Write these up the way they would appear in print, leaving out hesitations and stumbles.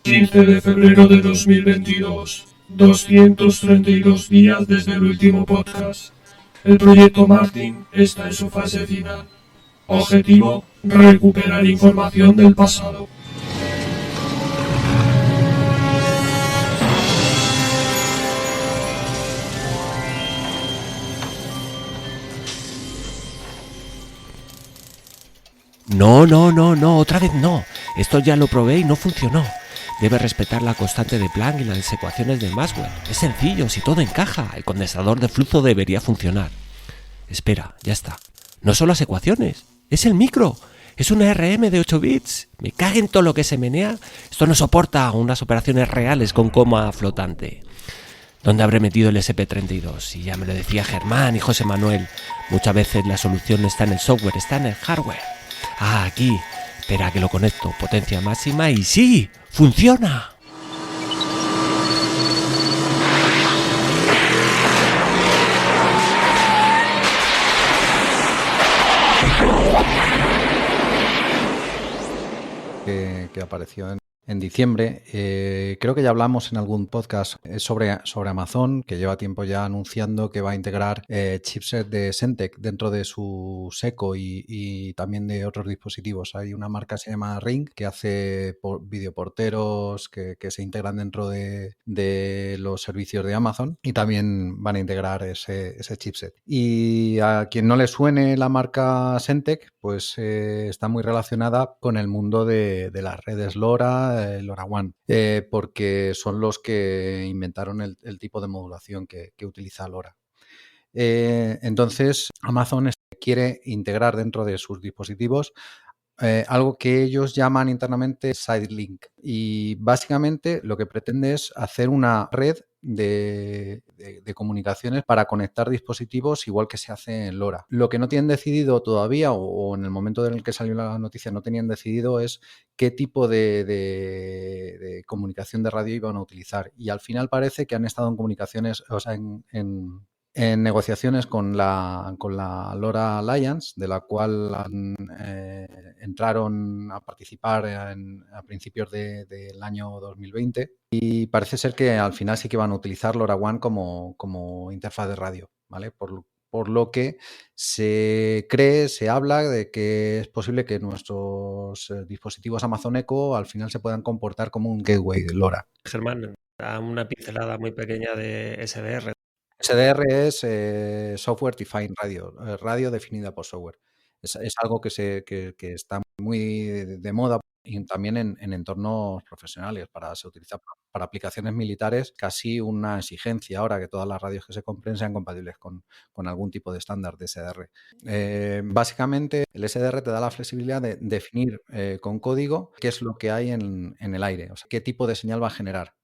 15 de febrero de 2022. 232 días desde el último podcast. El proyecto Martin está en su fase final. Objetivo: recuperar información del pasado. No, otra vez no. Esto ya lo probé y no funcionó. Debe respetar la constante de Planck y las ecuaciones de Maxwell. Es sencillo, si todo encaja, el condensador de flujo debería funcionar. Espera, ya está. No son las ecuaciones, es el micro. Es una RM de 8 bits. Me cague en todo lo que se menea. Esto no soporta unas operaciones reales con coma flotante. ¿Dónde habré metido el SP32? Y ya me lo decía Germán y José Manuel. Muchas veces la solución no está en el software, está en el hardware. Ah, aquí. Espera que lo conecto. Potencia máxima y ¡sí! ¡Funciona! Que apareció en diciembre. Creo que ya hablamos en algún podcast sobre Amazon, que lleva tiempo ya anunciando que va a integrar chipset de Sentec dentro de su Seco y también de otros dispositivos. Hay una marca que se llama Ring que hace videoporteros que se integran dentro de los servicios de Amazon y también van a integrar ese chipset. Y a quien no le suene la marca Sentec, pues está muy relacionada con el mundo de las redes LoRa, LoRaWAN, porque son los que inventaron el tipo de modulación que utiliza LoRa. Entonces, Amazon quiere integrar dentro de sus dispositivos algo que ellos llaman internamente SideLink. Y básicamente lo que pretende es hacer una red de comunicaciones para conectar dispositivos igual que se hace en LoRa. Lo que no tienen decidido todavía, o en el momento en el que salió la noticia no tenían decidido, es qué tipo de comunicación de radio iban a utilizar. Y al final parece que han estado en comunicaciones, o sea, en negociaciones con la LoRa Alliance, de la cual entraron a participar a principios del año 2020, y parece ser que al final sí que van a utilizar LoRaWAN como interfaz de radio, ¿vale? Por lo que se habla de que es posible que nuestros dispositivos Amazon Echo al final se puedan comportar como un gateway de LoRa. Germán, da una pincelada muy pequeña de SDR. SDR es Software Defined Radio, radio definida por software. Es algo que está muy de moda y también en entornos profesionales. Se utiliza para aplicaciones militares, casi una exigencia ahora que todas las radios que se compren sean compatibles con algún tipo de estándar de SDR. Básicamente, el SDR te da la flexibilidad de definir con código qué es lo que hay en el aire, o sea, qué tipo de señal va a generar.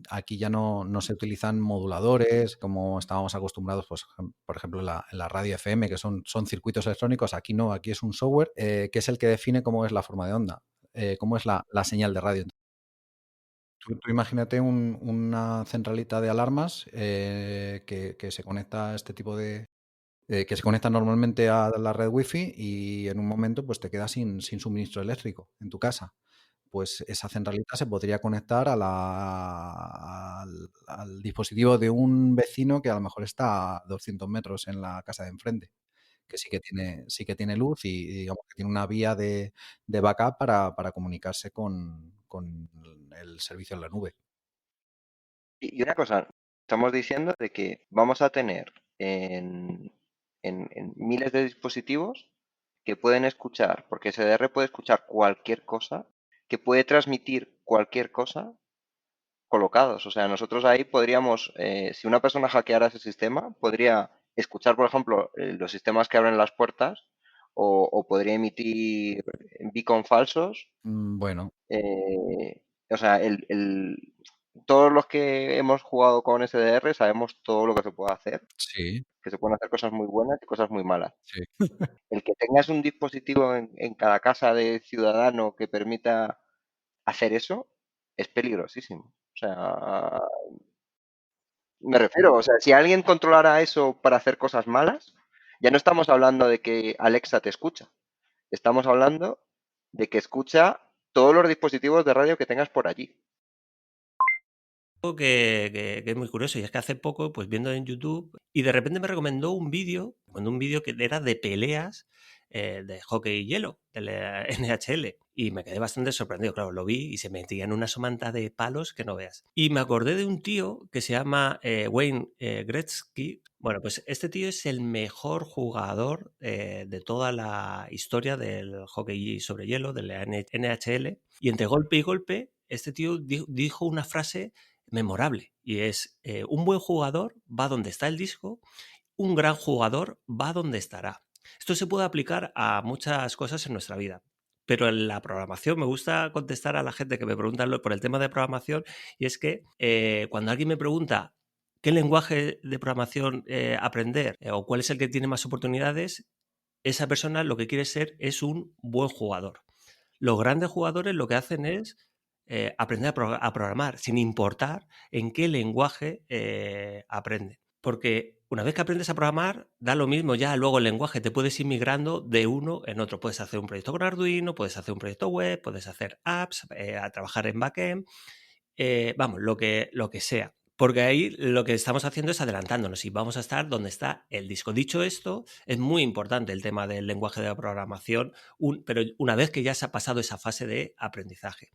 Aquí ya no se utilizan moduladores como estábamos acostumbrados, pues, por ejemplo, en la radio FM, que son circuitos electrónicos. Aquí no, aquí es un software que es el que define cómo es la forma de onda, cómo es la señal de radio. Tú imagínate una centralita de alarmas que se conecta a este tipo de... que se conecta normalmente a la red Wi-Fi y en un momento pues te quedas sin suministro eléctrico en tu casa. Pues esa centralita se podría conectar al dispositivo de un vecino que a lo mejor está a 200 metros en la casa de enfrente, que sí que tiene luz y digamos que tiene una vía de backup para comunicarse con el servicio en la nube. Y una cosa, estamos diciendo de que vamos a tener en miles de dispositivos que pueden escuchar, porque SDR puede escuchar cualquier cosa, que puede transmitir cualquier cosa colocados. O sea, nosotros ahí podríamos, si una persona hackeara ese sistema, podría escuchar, por ejemplo, los sistemas que abren las puertas o podría emitir beacon falsos. Bueno, O sea, todos los que hemos jugado con SDR sabemos todo lo que se puede hacer, sí, que se pueden hacer cosas muy buenas y cosas muy malas. sí. El que tengas un dispositivo en cada casa de ciudadano que permita hacer eso es peligrosísimo. O sea, me refiero, o sea, si alguien controlara eso para hacer cosas malas, ya no estamos hablando de que Alexa te escucha. Estamos hablando de que escucha todos los dispositivos de radio que tengas por allí. que es muy curioso, y es que hace poco, pues viendo en YouTube, y de repente me recomendó un vídeo que era de peleas de hockey y hielo, de la NHL, y me quedé bastante sorprendido. Claro, lo vi y se metía en una somanta de palos que no veas. Y me acordé de un tío que se llama Wayne Gretzky. Bueno, pues este tío es el mejor jugador de toda la historia del hockey sobre hielo, de la NHL, y entre golpe y golpe, este tío dijo una frase memorable, y es un buen jugador va donde está el disco, un gran jugador va donde estará. Esto se puede aplicar a muchas cosas en nuestra vida, pero en la programación me gusta contestar a la gente que me pregunta por el tema de programación, y es que cuando alguien me pregunta qué lenguaje de programación aprender o cuál es el que tiene más oportunidades, esa persona lo que quiere ser es un buen jugador. Los grandes jugadores lo que hacen es aprender a programar, sin importar en qué lenguaje aprenden. Porque una vez que aprendes a programar, da lo mismo ya luego el lenguaje, te puedes ir migrando de uno en otro. Puedes hacer un proyecto con Arduino, puedes hacer un proyecto web, puedes hacer apps, a trabajar en backend, vamos, lo que sea. Porque ahí lo que estamos haciendo es adelantándonos y vamos a estar donde está el disco. Dicho esto, es muy importante el tema del lenguaje de la programación, pero una vez que ya se ha pasado esa fase de aprendizaje.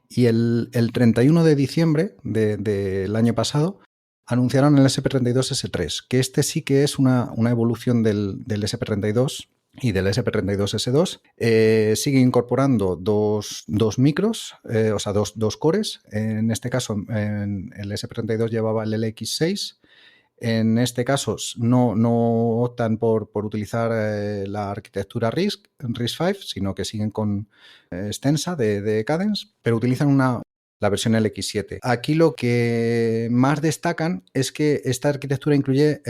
Y el 31 de diciembre del año pasado anunciaron el SP32S3, que este sí que es una evolución del SP32 y del SP32S2. Sigue incorporando dos micros, o sea, dos cores. En este caso, el SP32 llevaba el LX6. En este caso, no optan por utilizar la arquitectura RISC-V, sino que siguen con Extensa de Cadence, pero utilizan la versión LX7. Aquí lo que más destacan es que esta arquitectura incluye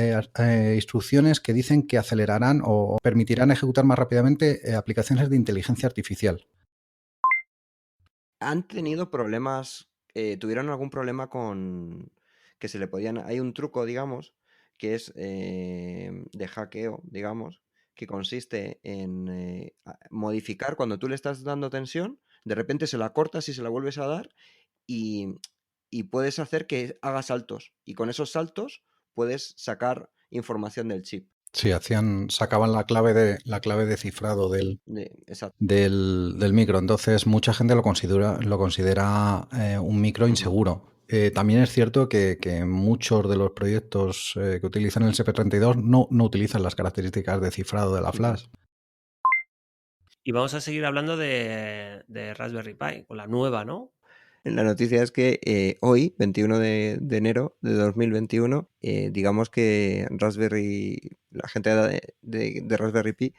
instrucciones que dicen que acelerarán o permitirán ejecutar más rápidamente aplicaciones de inteligencia artificial. ¿Han tenido problemas, tuvieron algún problema con que se le podían, hay un truco, digamos, que es de hackeo, digamos, que consiste en modificar cuando tú le estás dando tensión, de repente se la cortas y se la vuelves a dar y, y puedes hacer que haga saltos, y con esos saltos puedes sacar información del chip. Sí, sacaban la clave de cifrado Exacto. del micro. Entonces, mucha gente lo considera un micro inseguro. También es cierto que muchos de los proyectos que utilizan el SP32 no utilizan las características de cifrado de la flash. Y vamos a seguir hablando de Raspberry Pi, con la nueva, ¿no? La noticia es que hoy, 21 de enero de 2021, digamos que la gente de Raspberry Pi,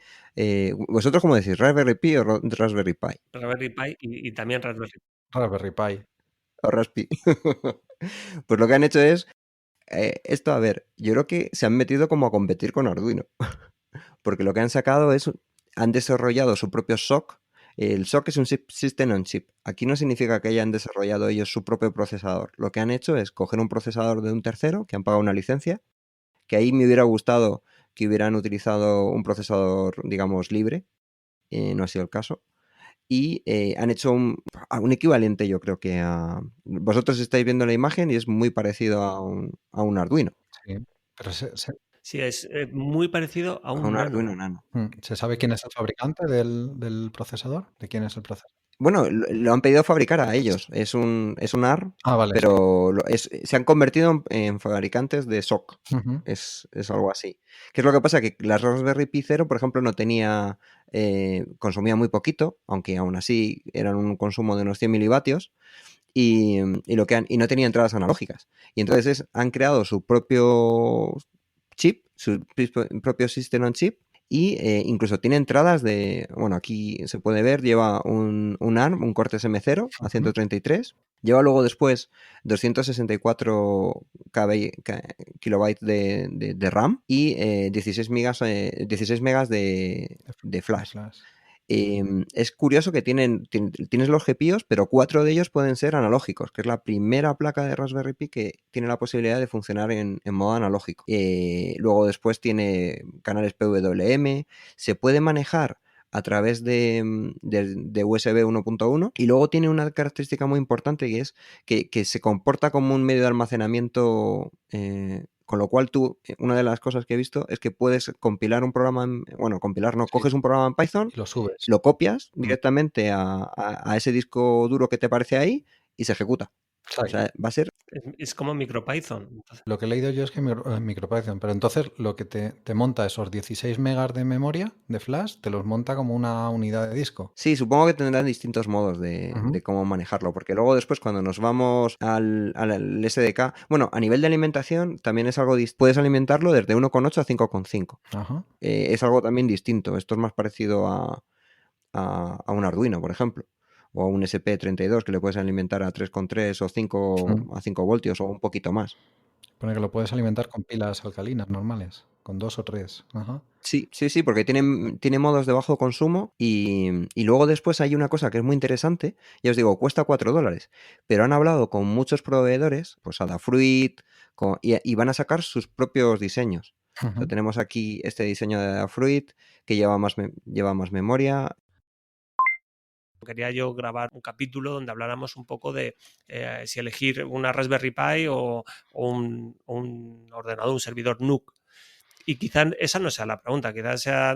¿vosotros cómo decís? ¿Raspberry Pi o Raspberry Pi? Raspberry Pi y también Raspberry Pi. O Raspi. Pues lo que han hecho es, esto, a ver, yo creo que se han metido como a competir con Arduino. Porque lo que han sacado es, han desarrollado su propio SoC. El SoC es un System on Chip. Aquí no significa que hayan desarrollado ellos su propio procesador. Lo que han hecho es coger un procesador de un tercero, que han pagado una licencia, que ahí me hubiera gustado que hubieran utilizado un procesador, digamos, libre. No ha sido el caso. Y han hecho un equivalente, yo creo que a... Vosotros estáis viendo la imagen y es muy parecido a un Arduino. Sí, pero sí, es muy parecido a un Arduino Nano. ¿Se sabe quién es el fabricante del procesador? ¿De quién es el procesador? Bueno, lo han pedido fabricar a ellos. Es un ARM, vale, pero se han convertido en fabricantes de SoC. Uh-huh. Es algo así. ¿Qué es lo que pasa? Que la Raspberry Pi 0, por ejemplo, no tenía... consumía muy poquito, aunque aún así eran un consumo de unos 100 milivatios, y no tenía entradas analógicas. Y entonces han creado su propio chip, su propio System on Chip, y incluso tiene entradas de... Bueno, aquí se puede ver, lleva un ARM, un Cortex M0 a 133. Lleva luego después 264 kilobytes de RAM y 16 megas de flash. Es curioso que tienes los GPIOs, pero 4 de ellos pueden ser analógicos, que es la primera placa de Raspberry Pi que tiene la posibilidad de funcionar en modo analógico. Luego después tiene canales PWM, se puede manejar a través de USB 1.1 y luego tiene una característica muy importante que es que se comporta como un medio de almacenamiento, con lo cual tú, una de las cosas que he visto es que puedes compilar un programa, compilar no, Sí. coges un programa en Python, Y lo subes. lo copias directamente a ese disco duro que te aparece ahí y se ejecuta. Sí. O sea, va a ser... Es como MicroPython. Entonces, Lo que he leído yo es que MicroPython, pero entonces lo que te monta esos 16 megas de memoria de flash, te los monta como una unidad de disco. Sí, supongo que tendrán distintos modos de Ujú. cómo manejarlo, porque luego después cuando nos vamos al SDK, bueno, a nivel de alimentación también es algo puedes alimentarlo desde 1.8 a 5.5. Ajá. Es algo también distinto, esto es más parecido a un Arduino, por ejemplo, o a un SP32 que le puedes alimentar a 3.3 o 5 a 5 voltios o un poquito más. Pone que lo puedes alimentar con pilas alcalinas normales, con 2 o 3. Ajá. Sí, porque tiene modos de bajo consumo y luego después hay una cosa que es muy interesante, ya os digo, cuesta $4, pero han hablado con muchos proveedores, pues Adafruit, y van a sacar sus propios diseños. O sea, Ujú. tenemos aquí este diseño de Adafruit que lleva más memoria. quería yo grabar un capítulo donde habláramos un poco de si elegir una Raspberry Pi o un ordenador, un servidor NUC. Y quizá esa no sea la pregunta, quizás sea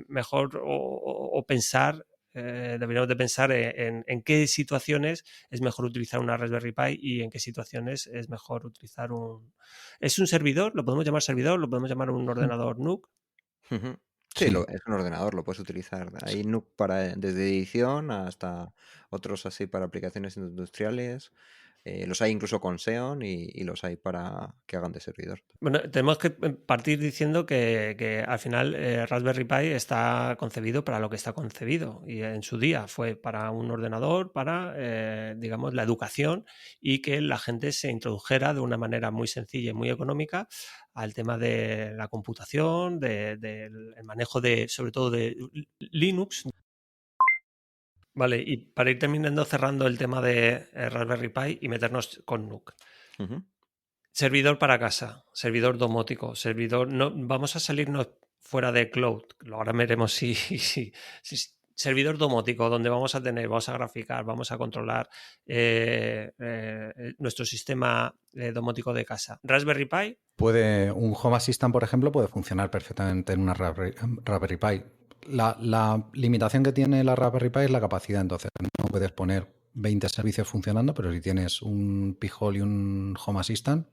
mejor o pensar, deberíamos de pensar en qué situaciones es mejor utilizar una Raspberry Pi y en qué situaciones es mejor utilizar un... ¿Es un servidor? ¿Lo podemos llamar servidor? ¿Lo podemos llamar un ordenador NUC? Ujú. Sí, Sí. es un ordenador, lo puedes utilizar. Hay NUC desde edición hasta otros así para aplicaciones industriales. Los hay incluso con Xeon y los hay para que hagan de servidor. Bueno, tenemos que partir diciendo que al final Raspberry Pi está concebido para lo que está concebido y en su día fue para un ordenador, para, digamos, la educación y que la gente se introdujera de una manera muy sencilla y muy económica al tema de la computación, del manejo de, sobre todo de Linux. Vale, y para ir terminando, cerrando el tema de Raspberry Pi y meternos con NUC. Ujú. Servidor para casa, servidor domótico, servidor... No, vamos a salirnos fuera de cloud. Ahora veremos si servidor domótico, donde vamos a graficar, vamos a controlar nuestro sistema domótico de casa. Raspberry Pi. Un Home Assistant, por ejemplo, puede funcionar perfectamente en una Raspberry Pi. La limitación que tiene la Raspberry Pi es la capacidad, entonces no puedes poner 20 servicios funcionando, pero si tienes un Pi-hole y un Home Assistant,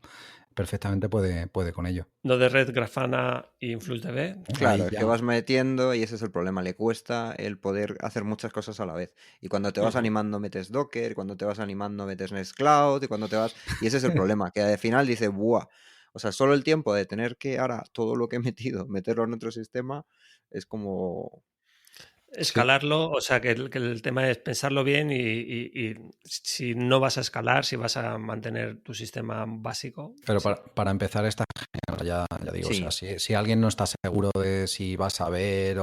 perfectamente puede con ello. No de Red, Grafana y InfluxDB. Claro, Ahí es ya. que vas metiendo y ese es el problema. Le cuesta el poder hacer muchas cosas a la vez. Y cuando te vas animando metes Docker, cuando te vas animando metes Nextcloud, y cuando te vas... Y ese es el problema, que al final dice, ¡buah! O sea, solo el tiempo de tener que ahora todo lo que he metido, meterlo en otro sistema, es como... Escalarlo, o sea que el tema es pensarlo bien y si no vas a escalar, si vas a mantener tu sistema básico. Pero sí. para empezar está genial, ya digo, Sí. o sea, si alguien no está seguro de si va a saber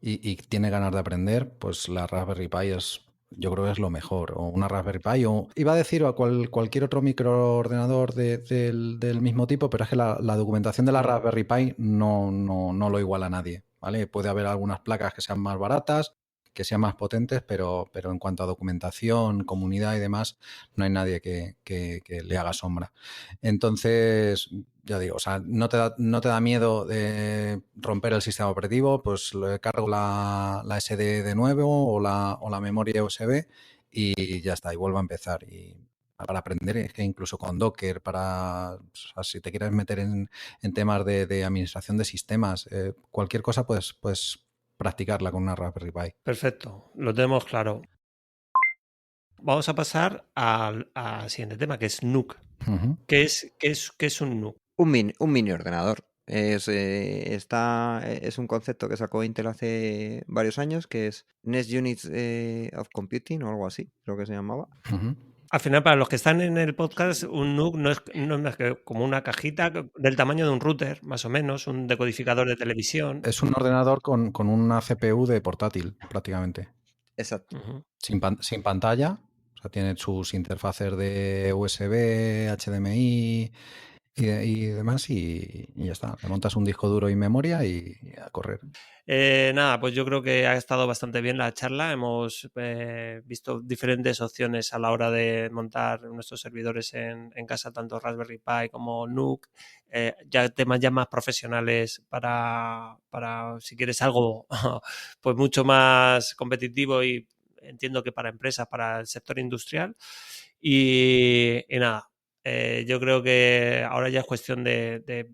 y tiene ganas de aprender, pues la Raspberry Pi yo creo que es lo mejor, o una Raspberry Pi, o iba a decir a cualquier otro microordenador del mismo tipo, pero es que la documentación de la Raspberry Pi no lo iguala a nadie, ¿vale? Puede haber algunas placas que sean más baratas, que sean más potentes, pero en cuanto a documentación, comunidad y demás, no hay nadie que le haga sombra. Entonces, ya digo, o sea, no te da miedo de romper el sistema operativo, pues le cargo la SD de nuevo o la memoria USB y ya está, y vuelvo a empezar. Y para aprender, es que incluso con Docker, o sea, si te quieres meter en temas de administración de sistemas, cualquier cosa, pues practicarla con una Raspberry Pi. Perfecto, lo tenemos claro. Vamos a pasar al siguiente tema, que es NUC. Uh-huh. ¿Qué es un NUC? Un mini ordenador. Es un concepto que sacó Intel hace varios años, que es Next Units of Computing o algo así, creo que se llamaba. Uh-huh. Al final, para los que están en el podcast, un NUC no es más que como una cajita del tamaño de un router, más o menos, un decodificador de televisión. Es un ordenador con una CPU de portátil, prácticamente. Exacto. Uh-huh. Sin pantalla, o sea, tiene sus interfaces de USB, HDMI y demás y ya está. Le montas un disco duro y memoria y a correr. Nada, pues yo creo que ha estado bastante bien la charla. Hemos visto diferentes opciones a la hora de montar nuestros servidores en casa, tanto Raspberry Pi como NUC. Ya temas ya más profesionales para si quieres algo pues mucho más competitivo y entiendo que para empresas, para el sector industrial. Y nada, yo creo que ahora ya es cuestión de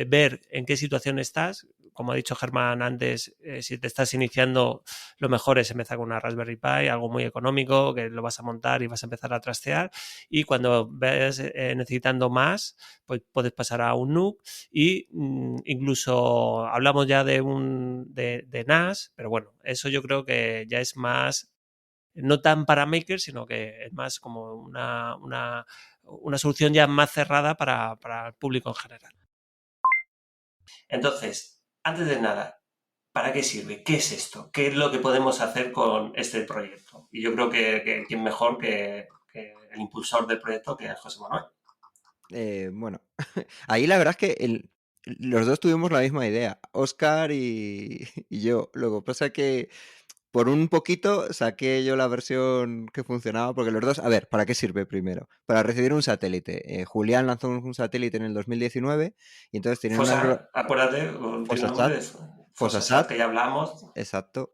ver en qué situación estás. Como ha dicho Germán antes, si te estás iniciando, lo mejor es empezar con una Raspberry Pi, algo muy económico, que lo vas a montar y vas a empezar a trastear. Y cuando ves necesitando más, pues puedes pasar a un NUC y incluso hablamos ya de NAS, pero bueno, eso yo creo que ya es más, no tan para makers, sino que es más como una solución ya más cerrada para el público en general. Entonces, antes de nada, ¿para qué sirve? ¿Qué es esto? ¿Qué es lo que podemos hacer con este proyecto? Y yo creo que quién mejor que el impulsor del proyecto, que es José Manuel. Bueno, ahí la verdad es que los dos tuvimos la misma idea, Óscar y yo. Lo que pasa es que por un poquito saqué yo la versión que funcionaba, porque los dos, a ver, ¿para qué sirve primero? Para recibir un satélite. Julián lanzó un satélite en el 2019 y entonces tenían unas Acuérdate, tiene un nombre Fosasat, de Fosasat, Fosasat, que ya hablamos. exacto.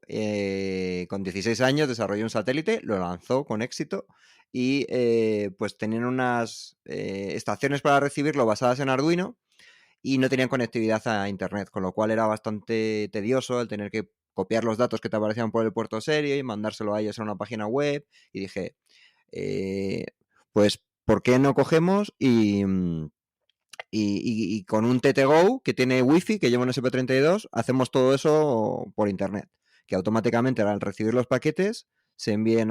Con 16 años desarrolló un satélite, lo lanzó con éxito y pues tenían unas estaciones para recibirlo basadas en Arduino y no tenían conectividad a internet, con lo cual era bastante tedioso el tener que copiar los datos que te aparecían por el puerto serie y mandárselo a ellos a una página web. Y dije, pues, ¿por qué no cogemos y con un TTGO que tiene wifi, que lleva un SP32, hacemos todo eso por internet? Que automáticamente al recibir los paquetes se envíen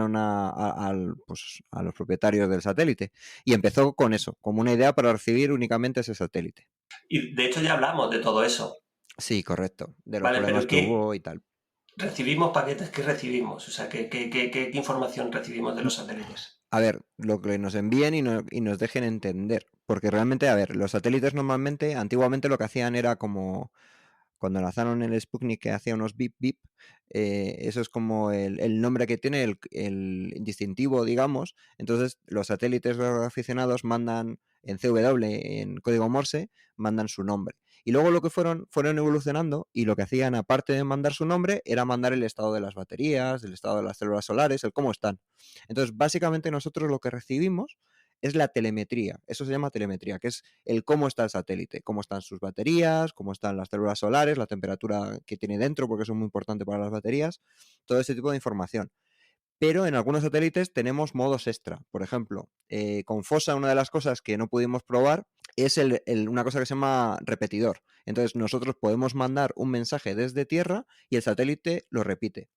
pues, a los propietarios del satélite. Y empezó con eso, como una idea para recibir únicamente ese satélite. Y de hecho ya hablamos de todo eso. Sí, correcto. De los Vale, problemas pero que hubo y tal. ¿recibimos paquetes? ¿Qué recibimos? O sea, ¿qué información recibimos de los satélites? A ver, lo que nos envíen y nos dejen entender. Porque realmente, a ver, los satélites normalmente, antiguamente lo que hacían era como cuando lanzaron el Sputnik que hacía unos bip bip, eso es como el nombre que tiene, el distintivo, digamos. Entonces, los satélites aficionados mandan en CW, en código Morse, mandan su nombre. Y luego lo que fueron evolucionando y lo que hacían, aparte de mandar su nombre, era mandar el estado de las baterías, el estado de las células solares, el cómo están. Entonces, básicamente nosotros lo que recibimos es la telemetría. Eso se llama telemetría, que es el cómo está el satélite, cómo están sus baterías, cómo están las células solares, la temperatura que tiene dentro, porque eso es muy importante para las baterías, todo ese tipo de información. Pero en algunos satélites tenemos modos extra. Por ejemplo, con FOSA una de las cosas que no pudimos probar es una cosa que se llama repetidor. Entonces nosotros podemos mandar un mensaje desde tierra y el satélite lo repite.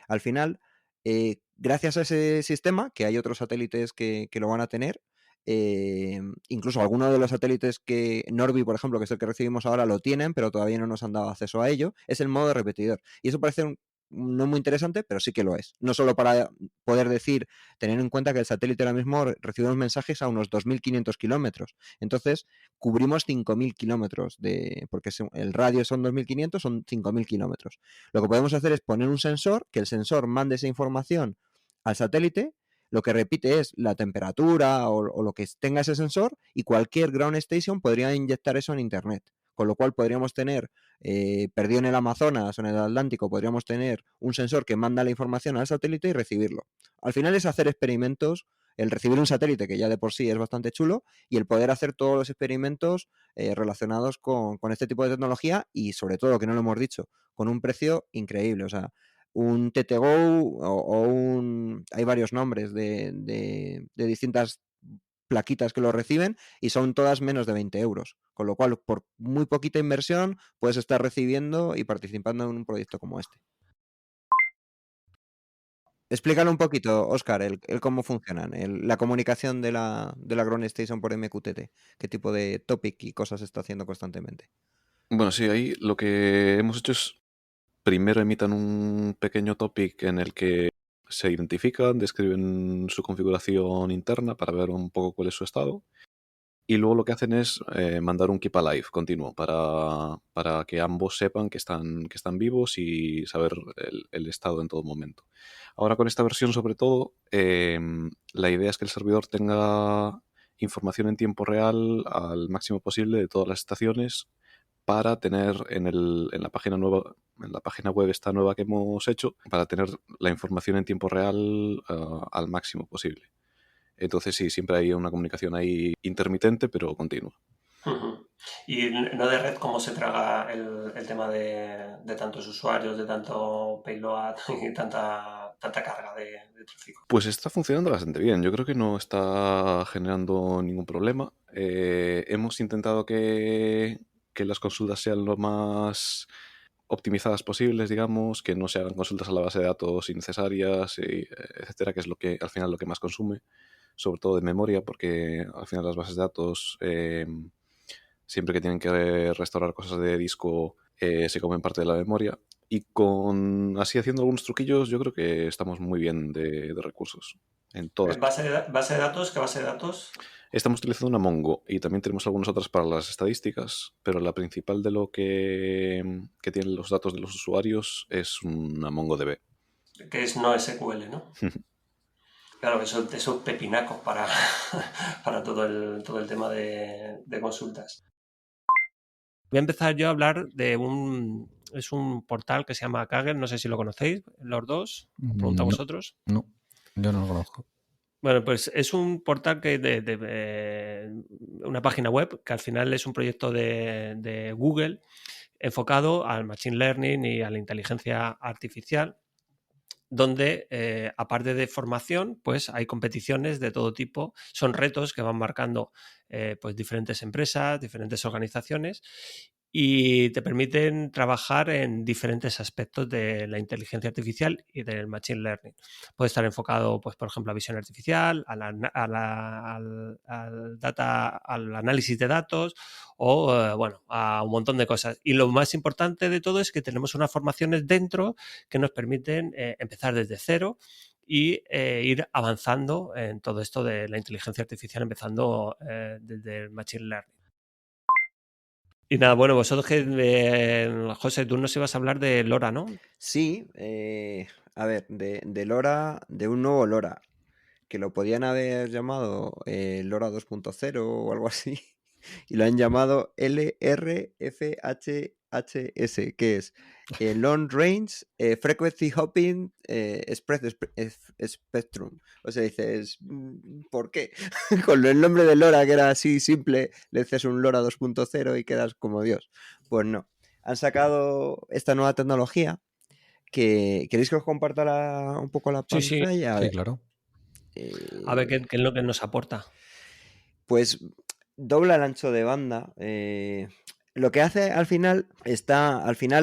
Al final, gracias a ese sistema, que hay otros satélites que lo van a tener, incluso algunos de los satélites que Norby, por ejemplo, que es el que recibimos ahora, lo tienen, pero todavía no nos han dado acceso a ello, es el modo de repetidor. Y eso parece no muy interesante, pero sí que lo es. No solo para poder decir, tener en cuenta que el satélite ahora mismo recibe unos mensajes a unos 2.500 kilómetros. Entonces, cubrimos 5.000 kilómetros, porque el radio son 2.500, son 5.000 kilómetros. Lo que podemos hacer es poner un sensor, que el sensor mande esa información al satélite, lo que repite es la temperatura o lo que tenga ese sensor y cualquier ground station podría inyectar eso en internet. Con lo cual podríamos tener, perdido en el Amazonas o en el Atlántico, podríamos tener un sensor que manda la información al satélite y recibirlo. Al final es hacer experimentos, el recibir un satélite que ya de por sí es bastante chulo y el poder hacer todos los experimentos relacionados con este tipo de tecnología y sobre todo, que no lo hemos dicho, con un precio increíble. O sea, un TTGO hay varios nombres de distintas plaquitas que lo reciben y son todas menos de 20 euros. Con lo cual, por muy poquita inversión, puedes estar recibiendo y participando en un proyecto como este. Explícalo un poquito, Óscar, el cómo funcionan, la comunicación de la Ground Station por MQTT, qué tipo de topic y cosas está haciendo constantemente. Bueno, sí, ahí lo que hemos hecho es primero emitan un pequeño topic en el que se identifican, describen su configuración interna para ver un poco cuál es su estado y luego lo que hacen es mandar un keep alive continuo para que ambos sepan que están vivos y saber el estado en todo momento. Ahora con esta versión, sobre todo, la idea es que el servidor tenga información en tiempo real al máximo posible de todas las estaciones para tener en la página nueva, en la página web esta nueva que hemos hecho, para tener la información en tiempo real al máximo posible. Entonces sí, siempre hay una comunicación ahí intermitente, pero continua. Ujú. Y no de red, ¿cómo se traga el tema de tantos usuarios, de tanto payload y tanta carga de tráfico? Pues está funcionando bastante bien. Yo creo que no está generando ningún problema. Hemos intentado que las consultas sean lo más optimizadas posibles, digamos, que no se hagan consultas a la base de datos innecesarias, etcétera, que es lo que al final lo que más consume, sobre todo de memoria, porque al final las bases de datos siempre que tienen que restaurar cosas de disco se comen parte de la memoria. Y así haciendo algunos truquillos, yo creo que estamos muy bien de recursos. En todas. ¿Base de datos? ¿Qué base de datos? Estamos utilizando una Mongo y también tenemos algunas otras para las estadísticas, pero la principal de lo que tienen los datos de los usuarios es una MongoDB. Que es no SQL, ¿no? Claro, eso es pepinaco para todo el tema de consultas. Voy a empezar yo a hablar de es un portal que se llama Kaggle, no sé si lo conocéis, los dos, os pregunto a vosotros. No, yo no lo conozco. Bueno, pues es un portal que una página web que al final es un proyecto de Google enfocado al machine learning y a la inteligencia artificial, donde aparte de formación, pues hay competiciones de todo tipo, son retos que van marcando pues diferentes empresas, diferentes organizaciones y te permiten trabajar en diferentes aspectos de la inteligencia artificial y del machine learning. Puede estar enfocado, pues, por ejemplo, a visión artificial, al análisis de datos o, bueno, a un montón de cosas. Y lo más importante de todo es que tenemos unas formaciones dentro que nos permiten empezar desde cero y ir avanzando en todo esto de la inteligencia artificial, empezando desde el machine learning. Y nada, bueno, vosotros José, tú nos ibas a hablar de LoRa, ¿no? Sí, a ver, de LoRa, de un nuevo LoRa, que lo podían haber llamado LoRa 2.0 o algo así, y lo han llamado LRFHHS, que es Long Range Frequency Hopping Spectrum. O sea, dices, ¿por qué? Con el nombre de LoRa, que era así simple, le dices un LoRa 2.0 y quedas como Dios. Pues no. Han sacado esta nueva tecnología que... ¿Queréis que os comparta un poco la Sí, sí. pantalla? Sí, claro. A ver qué es lo que nos aporta. Pues dobla el ancho de banda. Lo que hace al final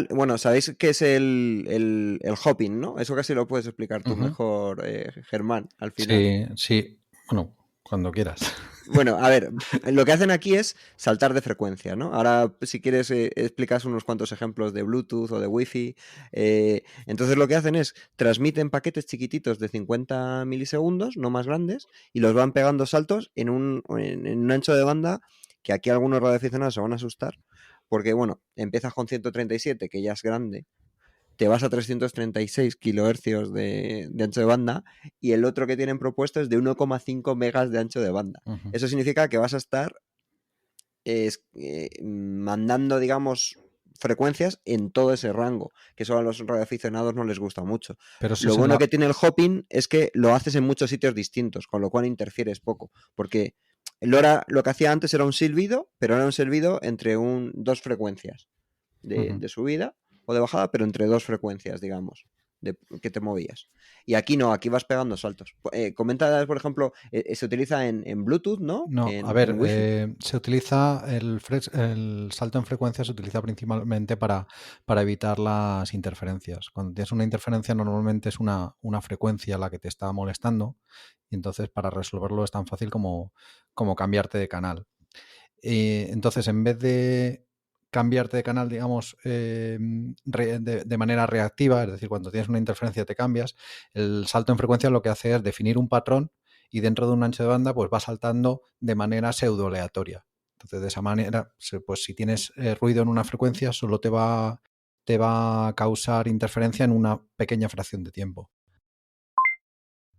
bueno, sabéis qué es el hopping, ¿no? Eso casi lo puedes explicar tú mejor, Germán, al final. Sí. Bueno, cuando quieras. Bueno, a ver, lo que hacen aquí es saltar de frecuencia, ¿no? Ahora, si quieres, explicas unos cuantos ejemplos de Bluetooth o de Wi-Fi. Entonces lo que hacen es transmiten paquetes chiquititos de 50 milisegundos, no más grandes, y los van pegando saltos en un ancho de banda que aquí algunos radioaficionados se van a asustar, porque, bueno, empiezas con 137, que ya es grande, te vas a 336 kilohercios de ancho de banda y el otro que tienen propuesto es de 1,5 megas de ancho de banda. Eso significa que vas a estar mandando, digamos, frecuencias en todo ese rango, que eso a los radioaficionados no les gusta mucho. Pero lo bueno que tiene el hopping es que lo haces en muchos sitios distintos, con lo cual interfieres poco, porque el LoRa lo que hacía antes era un silbido, pero era un silbido entre dos frecuencias de subida o de bajada, pero entre dos frecuencias, digamos, que te movías. Y aquí no, aquí vas pegando saltos. Comenta, por ejemplo, se utiliza en Bluetooth, ¿no? No, a ver, se utiliza el salto en frecuencia, se utiliza principalmente para evitar las interferencias. Cuando tienes una interferencia normalmente es una frecuencia la que te está molestando y entonces para resolverlo es tan fácil como cambiarte de canal. Entonces, en vez de cambiarte de canal, digamos, de manera reactiva, es decir, cuando tienes una interferencia te cambias, el salto en frecuencia lo que hace es definir un patrón y dentro de un ancho de banda pues va saltando de manera pseudo aleatoria. Entonces, de esa manera, pues si tienes ruido en una frecuencia, solo te va a causar interferencia en una pequeña fracción de tiempo.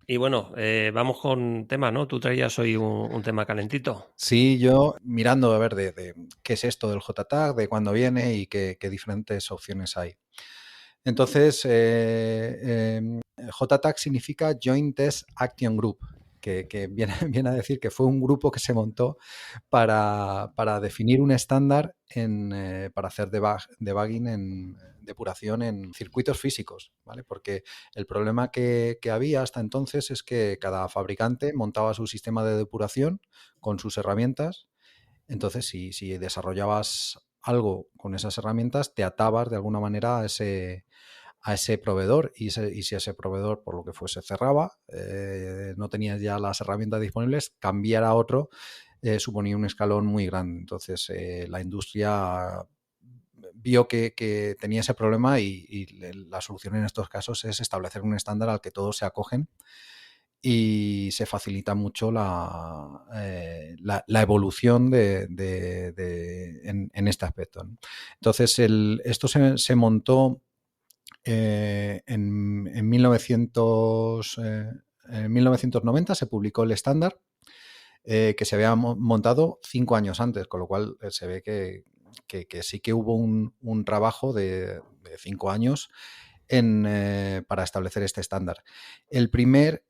Y bueno, vamos con tema, ¿no? Tú traías hoy un tema calentito. Sí, yo mirando a ver de qué es esto del JTAG, de cuándo viene y qué diferentes opciones hay. Entonces, JTAG significa Joint Test Action Group, que viene a decir que fue un grupo que se montó para definir un estándar para hacer debugging depuración en circuitos físicos, ¿vale? Porque el problema que había hasta entonces es que cada fabricante montaba su sistema de depuración con sus herramientas. Entonces, si desarrollabas algo con esas herramientas, te atabas de alguna manera a ese proveedor y si ese proveedor por lo que fuese cerraba, no tenías ya las herramientas disponibles, cambiar a otro suponía un escalón muy grande. Entonces la industria vio que tenía ese problema y la solución en estos casos es establecer un estándar al que todos se acogen y se facilita mucho la evolución en este aspecto, ¿no? Entonces esto se montó en 1990 se publicó el estándar que se había montado 5 años antes, con lo cual se ve que sí que hubo un trabajo de 5 años para establecer este estándar. El primer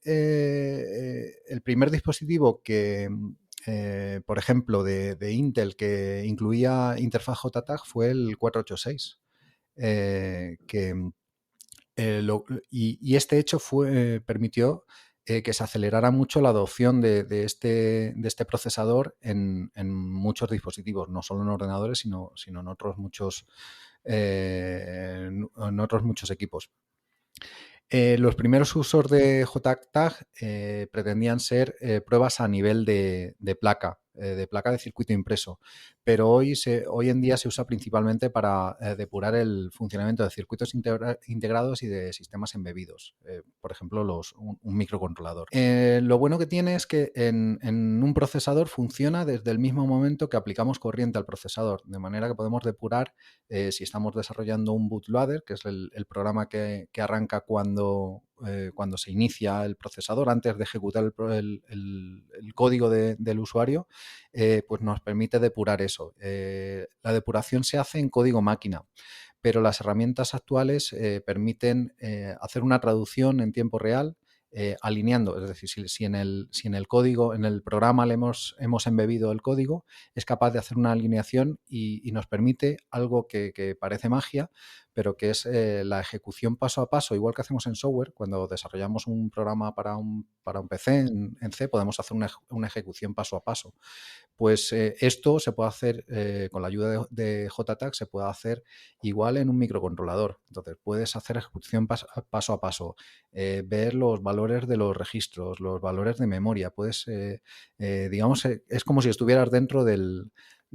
dispositivo que, por ejemplo, de Intel que incluía interfaz JTAG fue el 486, y este hecho permitió que se acelerara mucho la adopción de este procesador en muchos dispositivos, no solo en ordenadores, sino en otros muchos equipos. Los primeros usos de JTAG pretendían ser pruebas a nivel de placa de circuito impreso, pero hoy en día se usa principalmente para depurar el funcionamiento de circuitos integrados y de sistemas embebidos, por ejemplo, un microcontrolador. Lo bueno que tiene es que en un procesador funciona desde el mismo momento que aplicamos corriente al procesador, de manera que podemos depurar si estamos desarrollando un bootloader, que es el programa que arranca cuando se inicia el procesador, antes de ejecutar el código del usuario, pues nos permite depurar eso. La depuración se hace en código máquina, pero las herramientas actuales permiten hacer una traducción en tiempo real, alineando, es decir, si en el código, en el programa le hemos embebido el código, es capaz de hacer una alineación y nos permite algo que parece magia, pero que es la ejecución paso a paso, igual que hacemos en software. Cuando desarrollamos un programa para un PC en C, podemos hacer una ejecución paso a paso. Pues esto se puede hacer con la ayuda de JTAG, se puede hacer igual en un microcontrolador. Entonces puedes hacer ejecución paso a paso, ver los valores de los registros, los valores de memoria. Puedes, digamos, es como si estuvieras dentro del...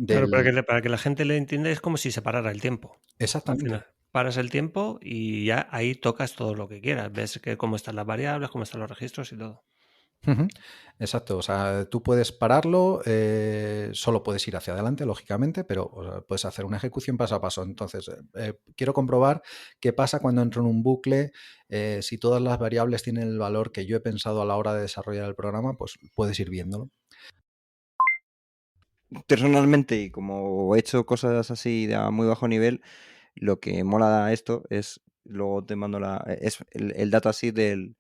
Claro, para que la gente le entienda, es como si se parara el tiempo. Al Exactamente. final, paras el tiempo y ya ahí tocas todo lo que quieras. Ves cómo están las variables, cómo están los registros y todo. Ujú. Exacto, o sea, tú puedes pararlo, solo puedes ir hacia adelante, lógicamente, pero o sea, puedes hacer una ejecución paso a paso. Entonces, quiero comprobar qué pasa cuando entro en un bucle, si todas las variables tienen el valor que yo he pensado a la hora de desarrollar el programa, pues puedes ir viéndolo. Personalmente, y como he hecho cosas así de a muy bajo nivel, lo que mola esto es, luego te mando es el datasheet del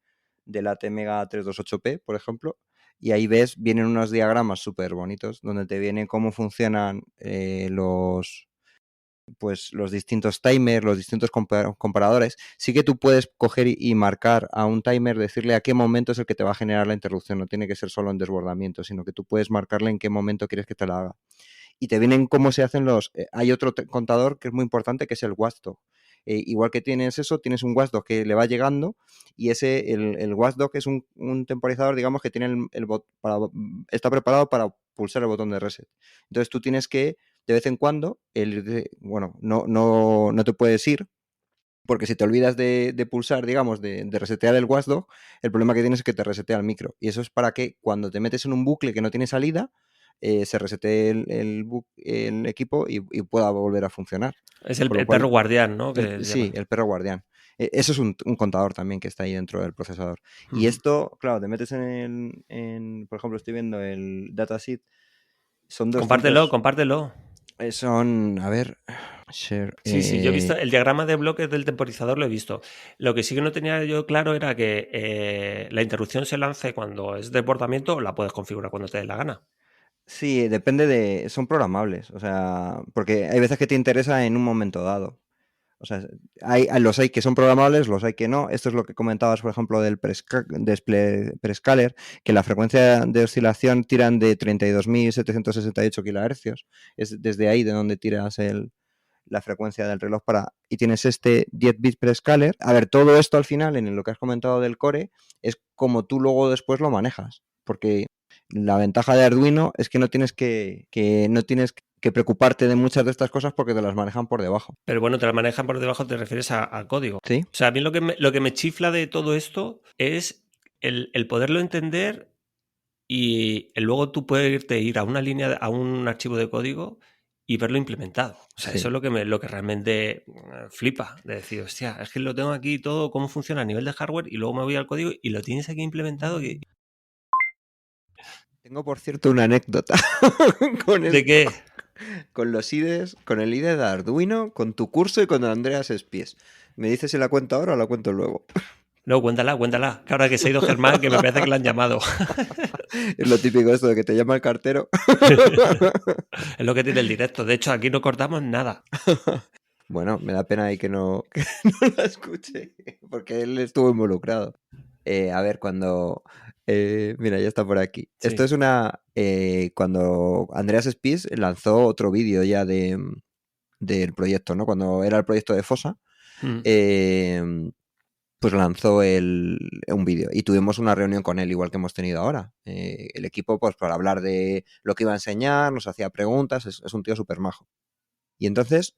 ATmega 328P, por ejemplo, y ahí vienen unos diagramas súper bonitos donde te vienen cómo funcionan los distintos timers, los distintos comparadores. Sí que tú puedes coger y marcar a un timer, decirle a qué momento es el que te va a generar la interrupción. No tiene que ser solo en desbordamiento, sino que tú puedes marcarle en qué momento quieres que te la haga. Y te vienen cómo se hacen hay otro contador que es muy importante, que es el watchdog. Igual que tienes eso, tienes un watchdog que le va llegando, y el watchdog es un temporizador, digamos, que tiene está preparado para pulsar el botón de reset. Entonces tú tienes que, de vez en cuando, no te puedes ir, Porque si te olvidas de pulsar, digamos, de resetear el watchdog, el problema que tienes es que te resetea el micro. Y eso es para que cuando te metes en un bucle que no tiene salida, se resetee el equipo y pueda volver a funcionar. Es el Con lo cual, perro guardián, ¿no? Que sí, llaman. el perro guardián. Eso es un contador también que está ahí dentro del procesador. Y Ujú. esto, claro, te metes por ejemplo, estoy viendo el datasheet, son 200... Compártelo. Son, a ver, share, Sí, yo he visto el diagrama de bloques del temporizador, lo he visto. Lo que sí que no tenía yo claro era que la interrupción se lance cuando es desbordamiento o la puedes configurar cuando te dé la gana. Sí, depende son programables, o sea, porque hay veces que te interesa en un momento dado. O sea, los hay que son programables, los hay que no. Esto es lo que comentabas, por ejemplo, del Prescaler, que la frecuencia de oscilación tiran de 32.768 kHz. Es desde ahí de donde tiras la frecuencia del reloj y tienes este 10 bits Prescaler. A ver, todo esto al final, en lo que has comentado del core, es como tú luego después lo manejas. Porque la ventaja de Arduino es que no tienes que preocuparte de muchas de estas cosas porque te las manejan por debajo. Pero bueno, te la manejan por debajo, te refieres al código. Sí. O sea, a mí lo que me chifla de todo esto es el poderlo entender y luego tú puedes ir a una línea, a un archivo de código y verlo implementado. O sea, Sí. eso es lo que realmente flipa, de decir, hostia, es que lo tengo aquí todo, cómo funciona a nivel de hardware y luego me voy al código y lo tienes aquí implementado. Tengo, por cierto, una anécdota con esto. ¿De qué? Con los IDEs, con el IDE de Arduino, con tu curso y con Andreas Spies. ¿Me dices si la cuento ahora o la cuento luego? No, cuéntala. Que ahora que se ha ido Germán, que me parece que le han llamado. Es lo típico esto de que te llama el cartero. Es lo que tiene el directo. De hecho, aquí no cortamos nada. Bueno, me da pena ahí que no la escuche, porque él estuvo involucrado. A ver, mira, ya está por aquí. Sí. Esto es cuando Andreas Spies lanzó otro vídeo ya del proyecto, ¿no? Cuando era el proyecto de Fossa, pues lanzó un vídeo y tuvimos una reunión con él, igual que hemos tenido ahora. El equipo, pues para hablar de lo que iba a enseñar, nos hacía preguntas, es un tío súper majo. Y entonces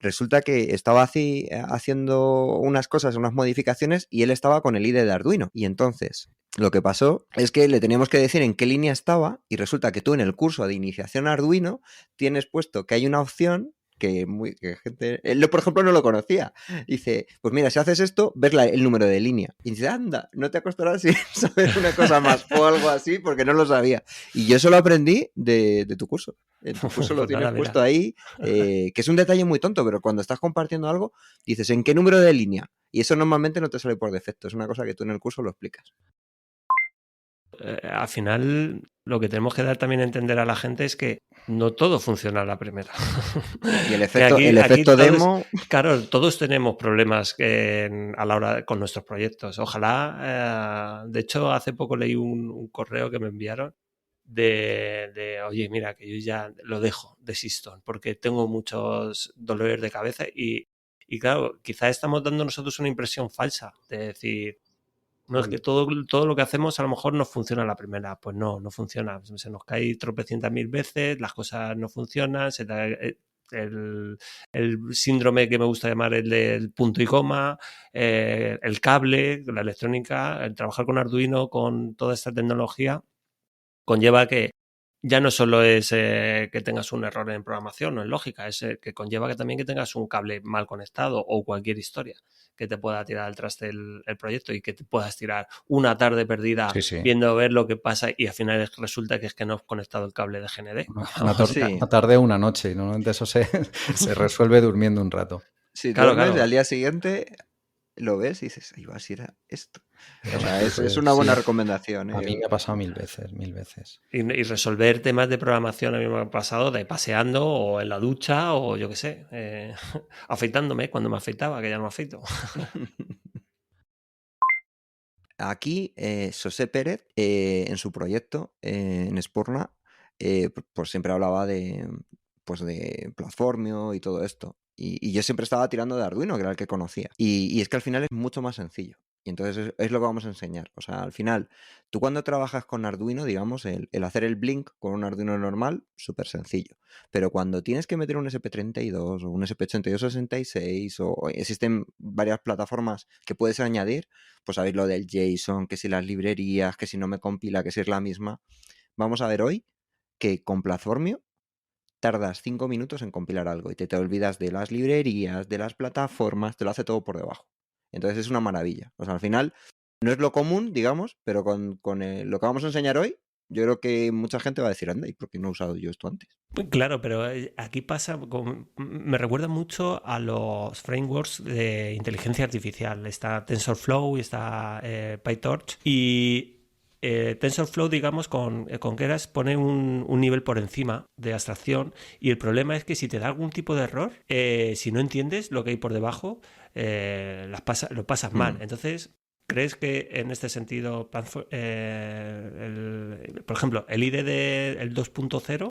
resulta que estaba haciendo unas cosas, unas modificaciones, y él estaba con el IDE de Arduino. Y entonces lo que pasó es que le teníamos que decir en qué línea estaba, y resulta que tú en el curso de iniciación a Arduino tienes puesto que hay una opción que gente... Él, por ejemplo, no lo conocía. Dice, pues mira, si haces esto, ves el número de línea. Y dice, anda, no te acostarás sin saber una cosa más o algo así, porque no lo sabía. Y yo eso lo aprendí de tu curso. En tu curso lo Pues tienes nada, puesto ahí, que es un detalle muy tonto, pero cuando estás compartiendo algo, dices, ¿en qué número de línea? Y eso normalmente no te sale por defecto. Es una cosa que tú en el curso lo explicas. Al final, lo que tenemos que dar también a entender a la gente es que no todo funciona a la primera. Y el efecto demo... Claro, todos tenemos problemas a la hora con nuestros proyectos. Ojalá, de hecho, hace poco leí un correo que me enviaron oye, mira, que yo ya lo dejo, desisto, porque tengo muchos dolores de cabeza y claro, quizás estamos dando nosotros una impresión falsa de decir, no, es que todo lo que hacemos a lo mejor no funciona a la primera. Pues no funciona. Se nos cae tropecientas mil veces, las cosas no funcionan, el síndrome que me gusta llamar el del punto y coma, el cable, la electrónica, el trabajar con Arduino, con toda esta tecnología, conlleva que ya no solo es que tengas un error en programación o en lógica, es que conlleva que también que tengas un cable mal conectado o cualquier historia que te pueda tirar al traste el proyecto y que te puedas tirar una tarde perdida viendo a ver lo que pasa y al final resulta que es que no has conectado el cable de GND. Una tarde o una noche, y normalmente eso se resuelve durmiendo un rato. Si duermes, al día siguiente lo ves y dices, ay, va, si era esto. O sea, es una buena recomendación. A mí me ha pasado mil veces. Y resolver temas de programación a mí me ha pasado de paseando o en la ducha o yo qué sé, afeitándome cuando me afeitaba, que ya no me afeito. Aquí, José Pérez, en su proyecto, en Spurna, pues siempre hablaba de Platformio y todo esto. Y yo siempre estaba tirando de Arduino, que era el que conocía. Y es que al final es mucho más sencillo. Y entonces es lo que vamos a enseñar. O sea, al final, tú cuando trabajas con Arduino, digamos, el hacer el Blink con un Arduino normal, súper sencillo. Pero cuando tienes que meter un SP32 o un SP8266 o existen varias plataformas que puedes añadir, pues sabéis lo del JSON, que si las librerías, que si no me compila, que si es la misma. Vamos a ver hoy que con Platformio tardas 5 minutos en compilar algo y te olvidas de las librerías, de las plataformas, te lo hace todo por debajo. Entonces es una maravilla. O sea, al final no es lo común, digamos, pero con lo que vamos a enseñar hoy, yo creo que mucha gente va a decir, anda, ¿y por qué no he usado yo esto antes? Claro, pero aquí pasa, me recuerda mucho a los frameworks de inteligencia artificial. Está TensorFlow y está PyTorch. Y TensorFlow, digamos, con Keras pone un nivel por encima de abstracción, y el problema es que si te da algún tipo de error, si no entiendes lo que hay por debajo, lo pasas mal. Entonces, ¿crees que en este sentido, por ejemplo, el IDE del 2.0,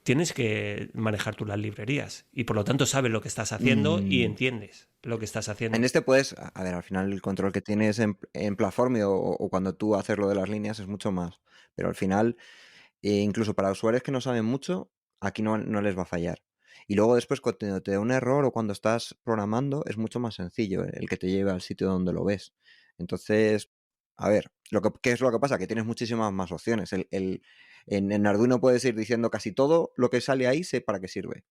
tienes que manejar tú las librerías y por lo tanto sabes lo que estás haciendo y entiendes lo que estás haciendo? En este puedes, a ver, al final el control que tienes en Platformio o cuando tú haces lo de las líneas es mucho más, pero al final, incluso para usuarios que no saben mucho, aquí no les va a fallar. Y luego después cuando te da un error o cuando estás programando es mucho más sencillo el que te lleve al sitio donde lo ves. Entonces, a ver, ¿qué es lo que pasa? Que tienes muchísimas más opciones. En Arduino puedes ir diciendo casi todo lo que sale ahí, sé para qué sirve.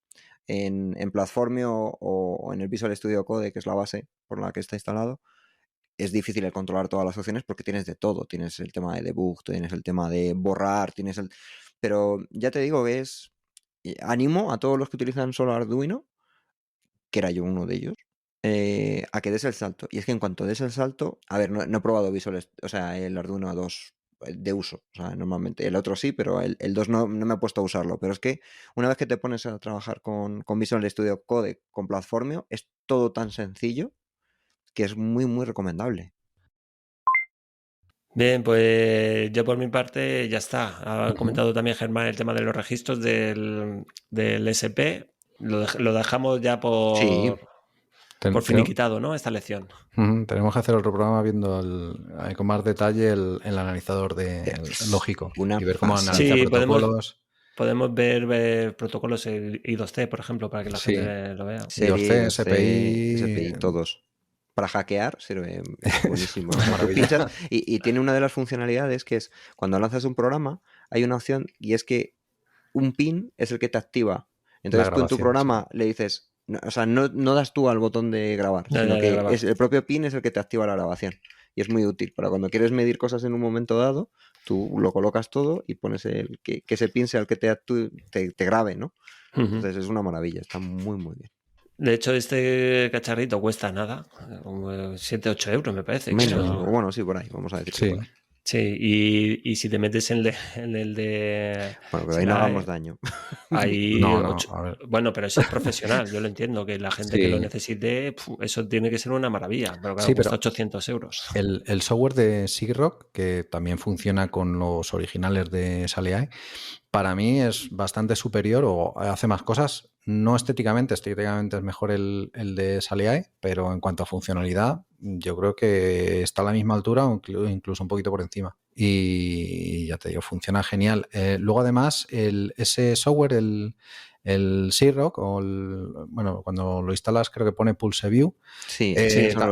En Platformio o en el Visual Studio Code, que es la base por la que está instalado, es difícil el controlar todas las opciones porque tienes de todo. Tienes el tema de debug, tienes el tema de borrar, Pero ya te digo que animo a todos los que utilizan solo Arduino, que era yo uno de ellos, a que des el salto. Y es que en cuanto des el salto, a ver, no he probado el Arduino 2 de uso, o sea, normalmente. El otro sí, pero el 2 no me he puesto a usarlo. Pero es que una vez que te pones a trabajar con Visual Studio Code, con Platformio, es todo tan sencillo que es muy, muy recomendable. Bien, pues yo por mi parte ya está. Ha comentado también Germán el tema de los registros del SP. Lo dejamos ya por finiquitado, ¿no? Esta lección. Tenemos que hacer otro programa viendo con más detalle el analizador lógico y ver cómo analiza protocolos. Podemos ver protocolos I2C, por ejemplo, para que la gente lo vea. I2C, SPI, todos. Para hackear sirve buenísimo. Tú pinchas y tiene una de las funcionalidades que es cuando lanzas un programa hay una opción y es que un pin es el que te activa. Entonces tú en tu programa le dices, no das tú al botón de grabar, sino que el propio pin es el que te activa la grabación. Y es muy útil para cuando quieres medir cosas en un momento dado, tú lo colocas todo y pones que ese pin sea el que te grabe, ¿no? Entonces es una maravilla, está muy, muy bien. De hecho, este cacharrito cuesta nada, como 7-8 euros me parece. Menos, bueno, sí, por ahí, vamos a decir. Sí. Por ahí. Sí, y si te metes en el de... Bueno, pero ahí no hagamos daño. Ahí bueno, pero eso es profesional. Yo lo entiendo, que la gente que lo necesite, eso tiene que ser una maravilla. Pero claro, cuesta 800 euros. El software de SIGROC, que también funciona con los originales de SaliAI, para mí es bastante superior o hace más cosas. No estéticamente es mejor el de SaliAI, pero en cuanto a funcionalidad, yo creo que está a la misma altura o incluso un poquito por encima. Y ya te digo, funciona genial. Luego, además, ese software, el SIGROC, bueno, cuando lo instalas creo que pone PulseView. Sí,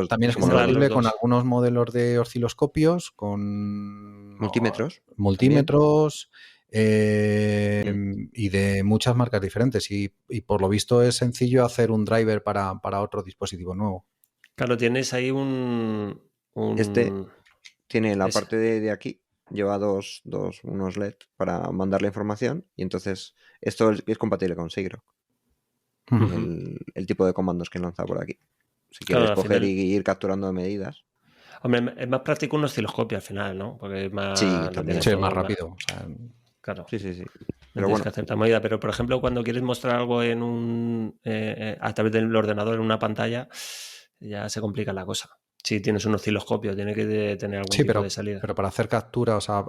también es compatible con algunos modelos de osciloscopios, con multímetros y de muchas marcas diferentes. Y por lo visto es sencillo hacer un driver para otro dispositivo nuevo. Claro, tienes ahí Este tiene la parte de aquí, lleva unos LED para mandar la información y entonces esto es compatible con SIGROC. El tipo de comandos que lanza por aquí. Si quieres coger y ir capturando medidas. Hombre, es más práctico un osciloscopio al final, ¿no? Porque es más... también es más rápido. O sea, claro. Sí. Pero tienes que aceptar medida. Pero, por ejemplo, cuando quieres mostrar algo a través del ordenador en una pantalla, ya se complica la cosa. Si tienes un osciloscopio, tiene que tener algún tipo de salida. Pero para hacer captura, o sea,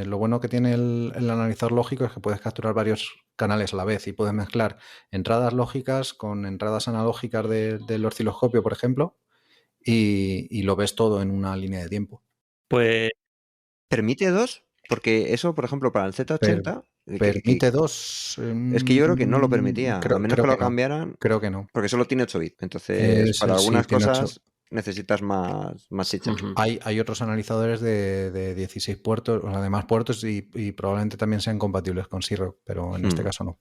lo bueno que tiene el analizador lógico es que puedes capturar varios canales a la vez y puedes mezclar entradas lógicas con entradas analógicas del osciloscopio, por ejemplo, y lo ves todo en una línea de tiempo. Pues ¿Permite 2? Porque eso, por ejemplo, para el Z80... ¿Permite 2? Es que yo creo que no lo permitía, a menos que lo cambiaran, creo que no. porque solo tiene 8 bits. Entonces, para algunas sí, tiene cosas necesitas más chicha. Hay otros analizadores de 16 puertos, o sea, de más puertos y probablemente también sean compatibles con Syrock, pero en este caso no.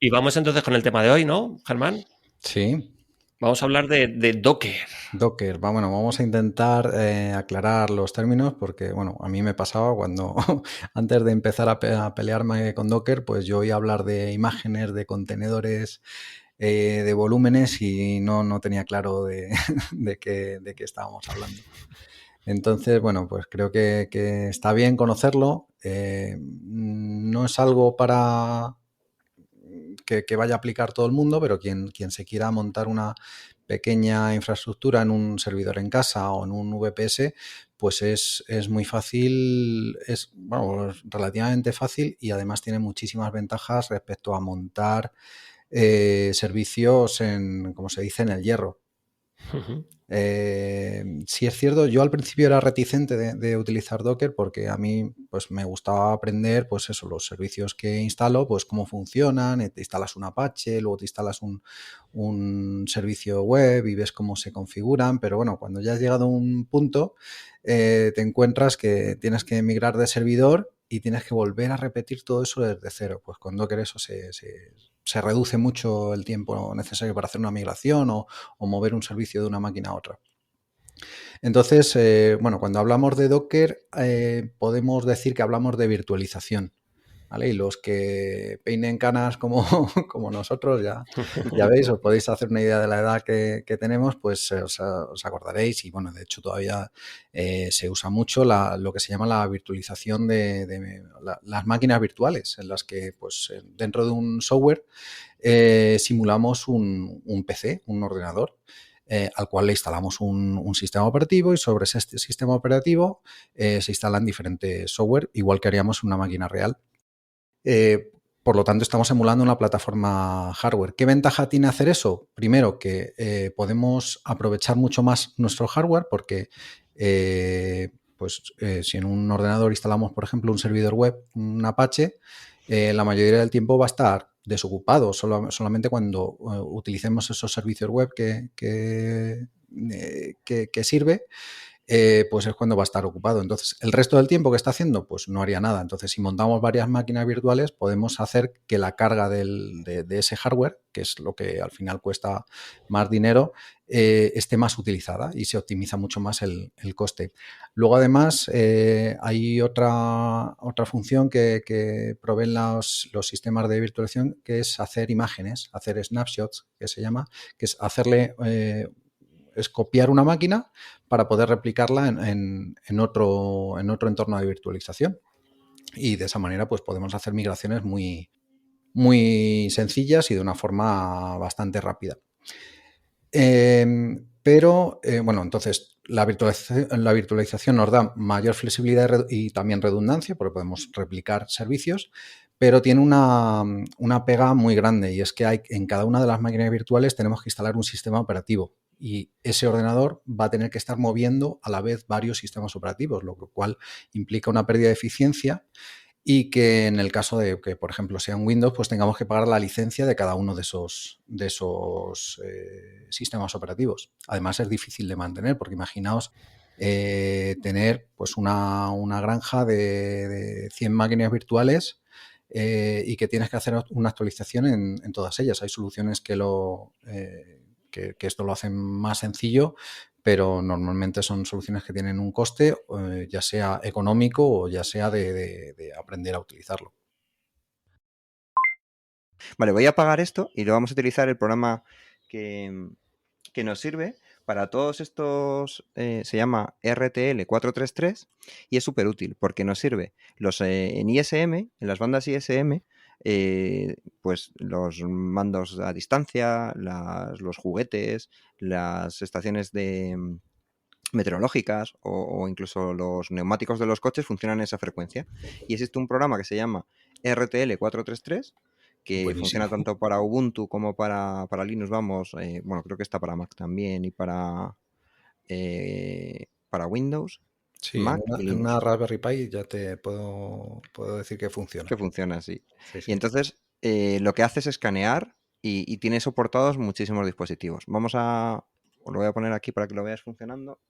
Y vamos entonces con el tema de hoy, ¿no, Germán? Sí. Vamos a hablar de Docker. Docker, bueno, vamos a intentar aclarar los términos porque, bueno, a mí me pasaba cuando antes de empezar a pelearme con Docker, pues yo oía hablar de imágenes, de contenedores, de volúmenes y no tenía claro de qué estábamos hablando. Entonces, bueno, pues creo que está bien conocerlo. No es algo para que vaya a aplicar todo el mundo, pero quien se quiera montar una pequeña infraestructura en un servidor en casa o en un VPS, pues es muy fácil, es relativamente fácil y además tiene muchísimas ventajas respecto a montar servicios en, como se dice, en el hierro. Sí es cierto, yo al principio era reticente de utilizar Docker porque a mí pues me gustaba aprender pues eso, los servicios que instalo, pues cómo funcionan, te instalas un Apache, luego te instalas un servicio web y ves cómo se configuran, pero bueno, cuando ya has llegado a un punto te encuentras que tienes que migrar de servidor y tienes que volver a repetir todo eso desde cero. Pues con Docker eso se reduce mucho el tiempo necesario para hacer una migración o mover un servicio de una máquina a otra. Entonces, bueno, cuando hablamos de Docker, podemos decir que hablamos de virtualización, ¿vale? Y los que peinen canas como nosotros, ya veis, os podéis hacer una idea de la edad que tenemos, pues os acordaréis, y bueno, de hecho todavía se usa mucho lo que se llama la virtualización de las máquinas virtuales, en las que pues dentro de un software simulamos un PC, un ordenador, al cual le instalamos un sistema operativo y sobre ese sistema operativo se instalan diferentes software, igual que haríamos una máquina real. Por lo tanto, estamos emulando una plataforma hardware. ¿Qué ventaja tiene hacer eso? Primero, que podemos aprovechar mucho más nuestro hardware porque si en un ordenador instalamos, por ejemplo, un servidor web, un Apache, la mayoría del tiempo va a estar desocupado, solamente cuando utilicemos esos servicios web que sirve, pues es cuando va a estar ocupado. Entonces, el resto del tiempo que está haciendo, pues no haría nada. Entonces, si montamos varias máquinas virtuales, podemos hacer que la carga de ese hardware, que es lo que al final cuesta más dinero, esté más utilizada y se optimiza mucho más el coste. Luego, además, hay otra función que proveen los sistemas de virtualización, que es hacer imágenes, hacer snapshots, que se llama, que es hacerle... es copiar una máquina para poder replicarla en otro entorno de virtualización. Y de esa manera pues podemos hacer migraciones muy, muy sencillas y de una forma bastante rápida. Bueno, entonces la virtualización nos da mayor flexibilidad y también redundancia porque podemos replicar servicios, pero tiene una pega muy grande y es que en cada una de las máquinas virtuales tenemos que instalar un sistema operativo y ese ordenador va a tener que estar moviendo a la vez varios sistemas operativos, lo cual implica una pérdida de eficiencia y que en el caso de que, por ejemplo, sea un Windows, pues tengamos que pagar la licencia de cada uno de esos sistemas operativos. Además, es difícil de mantener porque imaginaos tener pues una granja de 100 máquinas virtuales y que tienes que hacer una actualización en todas ellas. Hay soluciones que esto lo hacen más sencillo, pero normalmente son soluciones que tienen un coste, ya sea económico o ya sea de aprender a utilizarlo. Vale, voy a apagar esto y lo vamos a utilizar el programa que nos sirve para todos estos. Se llama RTL 433 y es súper útil porque nos sirve en ISM, en las bandas ISM, pues los mandos a distancia, los juguetes, las estaciones meteorológicas o incluso los neumáticos de los coches funcionan en esa frecuencia. Y existe un programa que se llama RTL 433 que Buenísimo. funciona tanto para Ubuntu como para Linux, vamos. Bueno, creo que está para Mac también y para Windows, Sí, Mac y en Linux. una Raspberry Pi ya te puedo decir que funciona. Que funciona así. Sí, Y sí. entonces lo que hace es escanear y tiene soportados muchísimos dispositivos. Os lo voy a poner aquí para que lo veáis funcionando.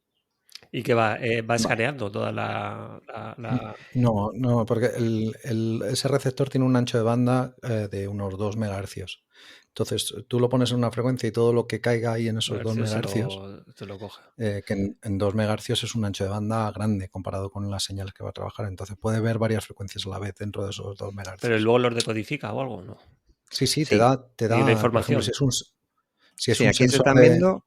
¿Y que va escaneando toda la... No, porque ese receptor tiene un ancho de banda de unos 2 MHz. Entonces, tú lo pones en una frecuencia y todo lo que caiga ahí en esos 2 hercios MHz, te lo coge? que en 2 MHz es un ancho de banda grande comparado con las señales que va a trabajar. Entonces, puede ver varias frecuencias a la vez dentro de esos 2 MHz. Pero luego los decodifica o algo, ¿no? Sí, te Sí. da, Y la por información. ejemplo, si es Sí, un aquí se sensor están de... viendo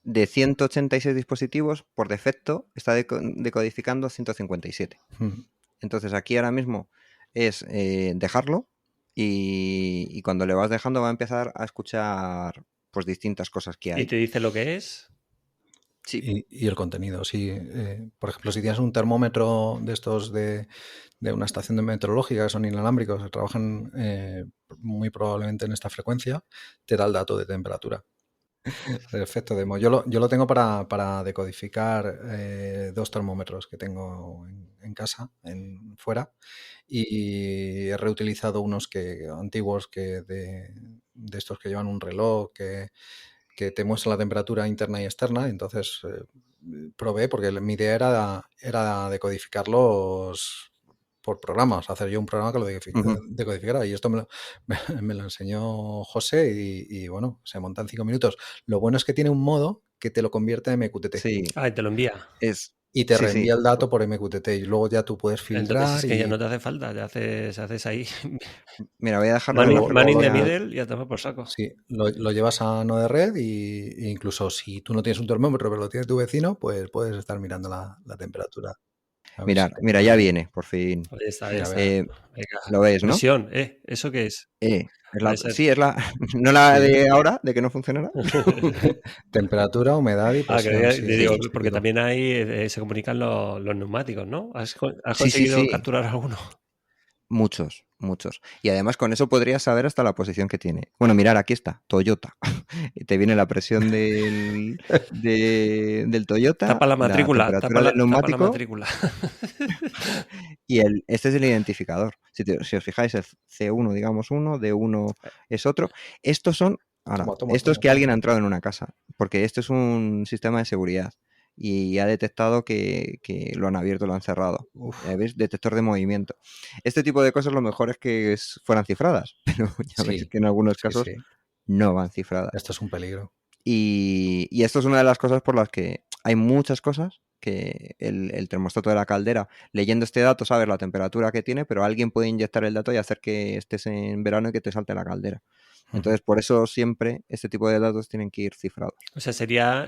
de 186 dispositivos, por defecto está decodificando 157. Mm. Entonces aquí ahora mismo es dejarlo y cuando le vas dejando va a empezar a escuchar pues distintas cosas que hay. ¿Y te dice lo que es? Sí. Y el contenido, sí. Por ejemplo, si tienes un termómetro de estos de una estación de meteorológica que son inalámbricos, que trabajan muy probablemente en esta frecuencia, te da el dato de temperatura. El efecto demo. Yo lo tengo para decodificar 2 termómetros que tengo en casa, fuera, y he reutilizado unos antiguos de estos que llevan un reloj que te muestra la temperatura interna y externa. Entonces probé, porque mi idea era decodificarlos por programas, hacer yo un programa que lo decodificara. Y esto me lo enseñó José y bueno, se monta en 5 minutos. Lo bueno es que tiene un modo que te lo convierte en MQTT. Sí. Y te lo envía. Y te reenvía el dato por MQTT y luego ya tú puedes filtrar. Entonces es que ya no te hace falta, ya haces ahí. Mira, voy a dejarlo Man in the middle y ya te va por saco. Sí, lo llevas a no de red e incluso si tú no tienes un termómetro pero lo tiene tu vecino, pues puedes estar mirando la temperatura. Mira, ya viene, por fin. Ahí está. Lo ves, ¿no? Presión, ¿eso qué es? Sí, es la... ¿No la de ahora, de que no funcionará? Temperatura, humedad y presión. Digo, porque también ahí se comunican los neumáticos, ¿no? ¿Has conseguido capturar alguno? Muchos. Y además con eso podrías saber hasta la posición que tiene. Bueno, mirar, aquí está, Toyota. Y te viene la presión del Toyota. Tapa la matrícula, tapa del neumático. Tapa la matrícula. Y este es el identificador. Si os fijáis, el C1, digamos uno, D1 es otro. Estos son... Ahora, esto es que alguien ha entrado en una casa, porque esto es un sistema de seguridad. Y ha detectado que lo han abierto, lo han cerrado. ¿Ves? Detector de movimiento. Este tipo de cosas lo mejor es que fueran cifradas, pero ya veis que en algunos casos no van cifradas. Esto es un peligro. Y esto es una de las cosas por las que hay muchas cosas que el termostato de la caldera, leyendo este dato, sabes la temperatura que tiene, pero alguien puede inyectar el dato y hacer que estés en verano y que te salte la caldera. Entonces, por eso siempre este tipo de datos tienen que ir cifrados. O sea, sería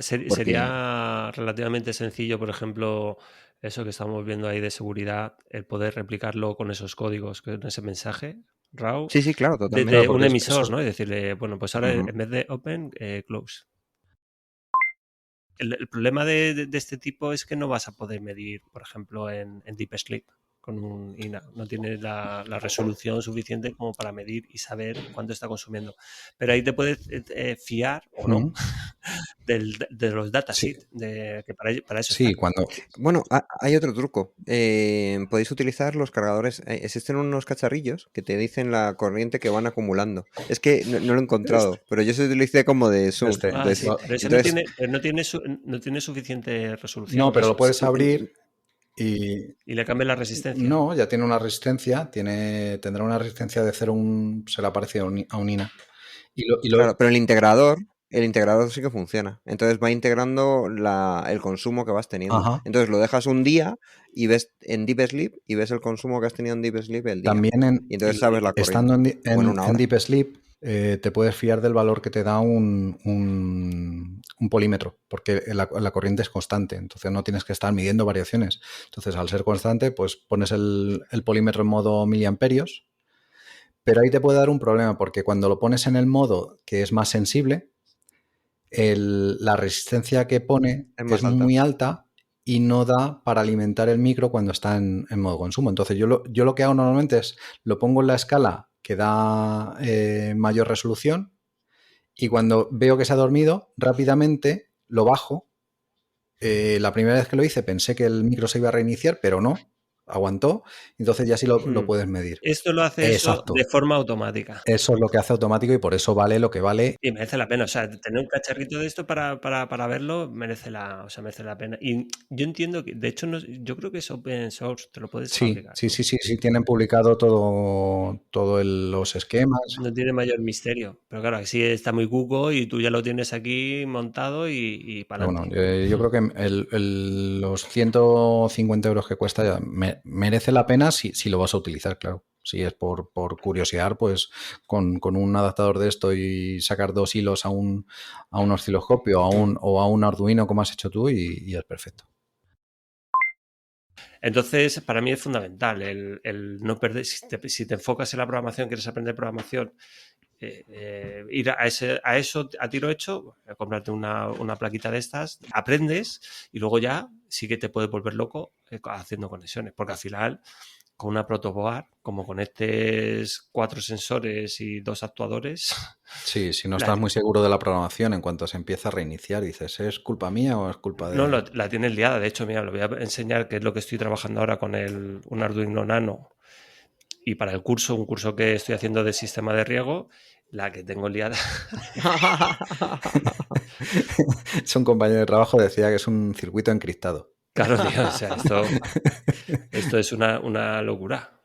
relativamente sencillo, por ejemplo, eso que estamos viendo ahí de seguridad, el poder replicarlo con esos códigos, con ese mensaje, RAW. Sí, claro, totalmente. Desde un emisor, ¿no? Y decirle, bueno, pues ahora en vez de open, close. El problema de este tipo es que no vas a poder medir, por ejemplo, en Deep Sleep con un INA. No tiene la resolución suficiente como para medir y saber cuánto está consumiendo. Pero ahí te puedes fiar o no de los datasheets, que para eso están. Bueno, hay otro truco. Podéis utilizar los cargadores. Existen unos cacharrillos que te dicen la corriente que van acumulando. Es que no lo he encontrado, pero yo se utilicé como de Zoom. Pero eso no tiene suficiente resolución. No, pero lo puedes abrir y le cambia la resistencia. No, ya tiene una resistencia, tendrá una resistencia de 0,1, será parecido a un INA. Claro, pero el integrador sí que funciona. Entonces va integrando el consumo que vas teniendo. Ajá. Entonces lo dejas un día y ves en Deep Sleep y ves el consumo que has tenido en Deep Sleep el día. También y entonces sabes la corriente. Estando en Deep Sleep, te puedes fiar del valor que te da un polímetro, porque la corriente es constante, entonces no tienes que estar midiendo variaciones. Entonces, al ser constante, pues pones el polímetro en modo miliamperios, pero ahí te puede dar un problema, porque cuando lo pones en el modo que es más sensible, la resistencia que pone es muy alta y no da para alimentar el micro cuando está en modo consumo. Entonces, yo lo que hago normalmente es lo pongo en la escala que da mayor resolución, y cuando veo que se ha dormido, rápidamente lo bajo. La primera vez que lo hice pensé que el micro se iba a reiniciar, pero no, aguantó, entonces ya sí lo puedes medir. Esto lo hace eso Exacto. de forma automática. Eso es lo que hace automático y por eso vale lo que vale. Y merece la pena, o sea, tener un cacharrito de esto para verlo merece la pena. Y yo entiendo que, de hecho, yo creo que es open source, te lo puedes Sí, fabricar. sí, tienen publicado todos los esquemas. No tiene mayor misterio, pero claro, sí está muy cuco y tú ya lo tienes aquí montado y para Bueno, adelante. yo creo que los 150 euros que cuesta ya merece la pena si lo vas a utilizar, claro. Si es por curiosidad, pues con un adaptador de esto y sacar 2 hilos a un osciloscopio o a un Arduino como has hecho tú y es perfecto. Entonces, para mí es fundamental el no perder, si te enfocas en la programación, quieres aprender programación, ir a eso a tiro hecho, comprarte una plaquita de estas, aprendes y luego ya sí que te puedes volver loco haciendo conexiones, porque al final con una protoboard, como conectes 4 sensores y 2 actuadores. Sí, si no estás muy seguro de la programación, en cuanto se empieza a reiniciar, dices, ¿es culpa mía o es culpa de...? No, la tienes liada. De hecho, mira, lo voy a enseñar qué es lo que estoy trabajando ahora con un Arduino Nano. Y para el curso, un curso que estoy haciendo de sistema de riego, la que tengo liada. Es un compañero de trabajo, decía que es un circuito encriptado. Claro, tío, o sea, esto es una locura.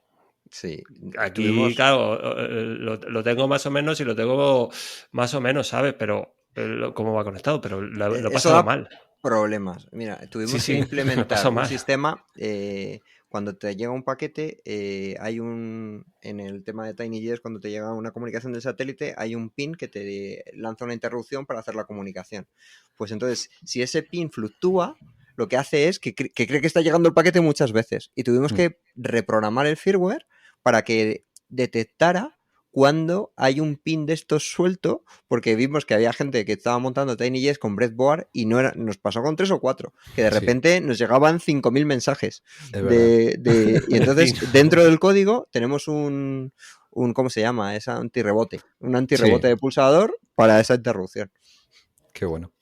Sí. Aquí, claro, lo tengo más o menos y lo tengo más o menos, ¿sabes? Pero cómo va conectado, pero lo he pasado mal. Problemas. Mira, tuvimos que implementar un sistema. Cuando te llega un paquete, en el tema de TinyJS, cuando te llega una comunicación del satélite, hay un pin que te lanza una interrupción para hacer la comunicación. Pues entonces, si ese pin fluctúa, lo que hace es que cree que está llegando el paquete muchas veces. Y tuvimos que reprogramar el firmware para que detectara cuando hay un pin de estos suelto, porque vimos que había gente que estaba montando TinyJS con breadboard y nos pasó con 3 o 4, que de repente nos llegaban 5.000 mensajes. Y entonces dentro del código tenemos un ¿cómo se llama? Es antirrebote. Un antirrebote de pulsador para esa interrupción. Qué bueno.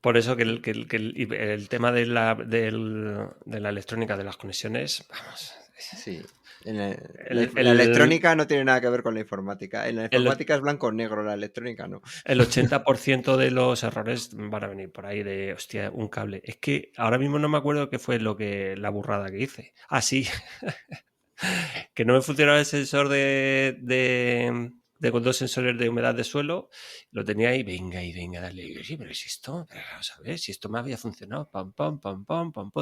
Por eso que el tema de la electrónica, de las conexiones, vamos. Sí. La electrónica no tiene nada que ver con la informática. En la informática es blanco-negro, la electrónica no. El 80% de los errores van a venir por ahí de, hostia, un cable. Es que ahora mismo no me acuerdo qué fue la burrada que hice. Ah, sí. Que no me funcionaba el sensor con 2 sensores de humedad de suelo. Lo tenía ahí, venga, dale. Y yo, sí, pero si esto, vamos a ver, si esto me había funcionado, pam,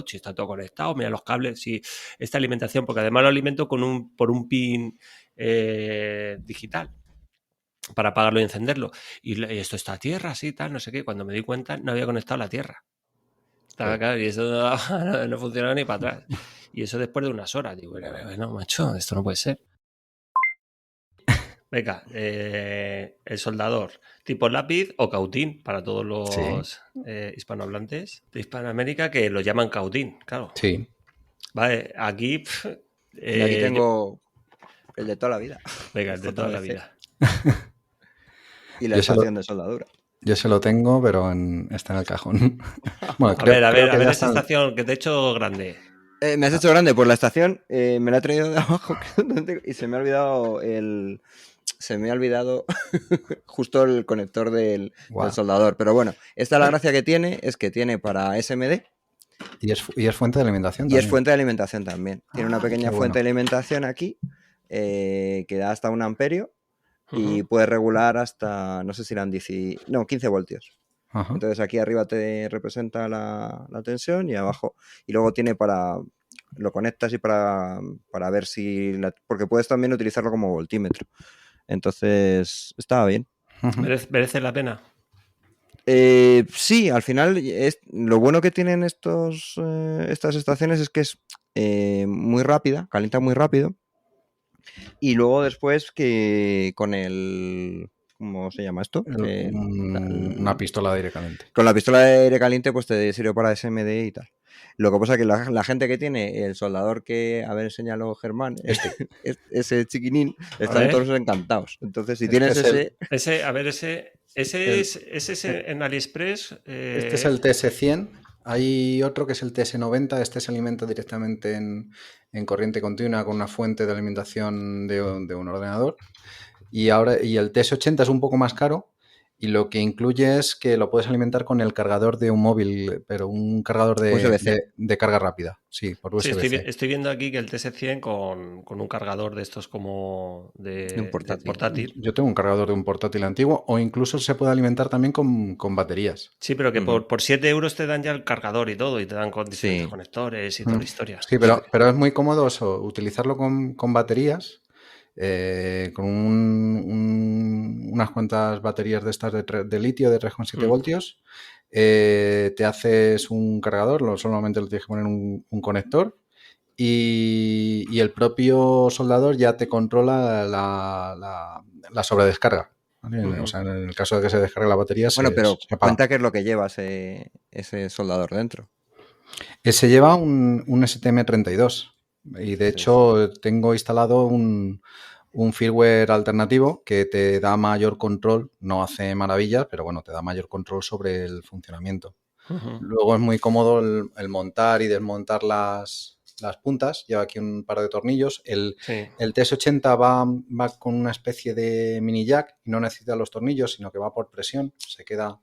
si está todo conectado, mira los cables, si esta alimentación, porque además lo alimento por un pin digital para apagarlo y encenderlo. Y esto está a tierra, así, tal, no sé qué. Cuando me di cuenta, no había conectado la tierra. Estaba claro, y eso no funcionaba ni para atrás. Y eso después de unas horas. Digo, bueno, macho, esto no puede ser. Venga, el soldador, tipo lápiz o cautín para todos los hispanohablantes de Hispanoamérica, que lo llaman cautín, claro. Sí. Vale, aquí... y aquí tengo el de toda la vida. Venga, el de toda la vida. Y la estación de soldadura. Yo se lo tengo, pero está en el cajón. Bueno, a ver esta estación que te he hecho grande. Me has hecho grande, pues la estación me la he traído de abajo y se me ha olvidado justo el conector del soldador. Pero bueno, esta la gracia que tiene es que tiene para SMD. Y es fuente de alimentación también. Y es fuente de alimentación también. Tiene una pequeña fuente de alimentación aquí que da hasta 1 amperio y puede regular hasta, no sé si eran 15 voltios. Entonces aquí arriba te representa la tensión y abajo. Y luego tiene lo conectas y para ver si... porque puedes también utilizarlo como voltímetro. Entonces, estaba bien. ¿Merece la pena? Sí, al final lo bueno que tienen estas estaciones es que es muy rápida, calienta muy rápido. Y luego después que con el... ¿Cómo se llama esto? Una pistola de aire caliente. Con la pistola de aire caliente pues te sirve para SMD y tal. Lo que pasa es que la gente que tiene el soldador que, a ver, enséñalo Germán, ese chiquinín, están ver. todos encantados. Entonces, si Este tienes es el- Ese, a ver, ese el- es en AliExpress. Este es el TS100. Hay otro que es el TS90. Este se alimenta directamente en corriente continua con una fuente de alimentación de un ordenador. Y el TS80 es un poco más caro y lo que incluye es que lo puedes alimentar con el cargador de un móvil, pero un cargador USB-C. de carga rápida. Sí, por Sí, USB-C. estoy viendo aquí que el TS100 con un cargador de estos como De un portátil. Yo tengo un cargador de un portátil antiguo o incluso se puede alimentar también con baterías. Sí, pero que por 7 euros te dan ya el cargador y todo, y te dan con diferentes Sí. conectores y toda la historia. Sí, pero es muy cómodo eso, utilizarlo con baterías, con unas cuantas baterías de estas de litio de 3,7 voltios. Te haces un cargador, solamente le tienes que poner un conector y el propio soldador ya te controla la sobredescarga. ¿Vale? O sea, en el caso de que se descargue la batería, Bueno, pero se apaga. cuenta qué es lo que lleva ese soldador dentro. Se lleva un STM32 y de hecho tengo instalado un firmware alternativo que te da mayor control, no hace maravillas, pero bueno, te da mayor control sobre el funcionamiento. Luego es muy cómodo el montar y desmontar las puntas, lleva aquí un par de tornillos. El TS80 va con una especie de mini jack y no necesita los tornillos, sino que va por presión, se queda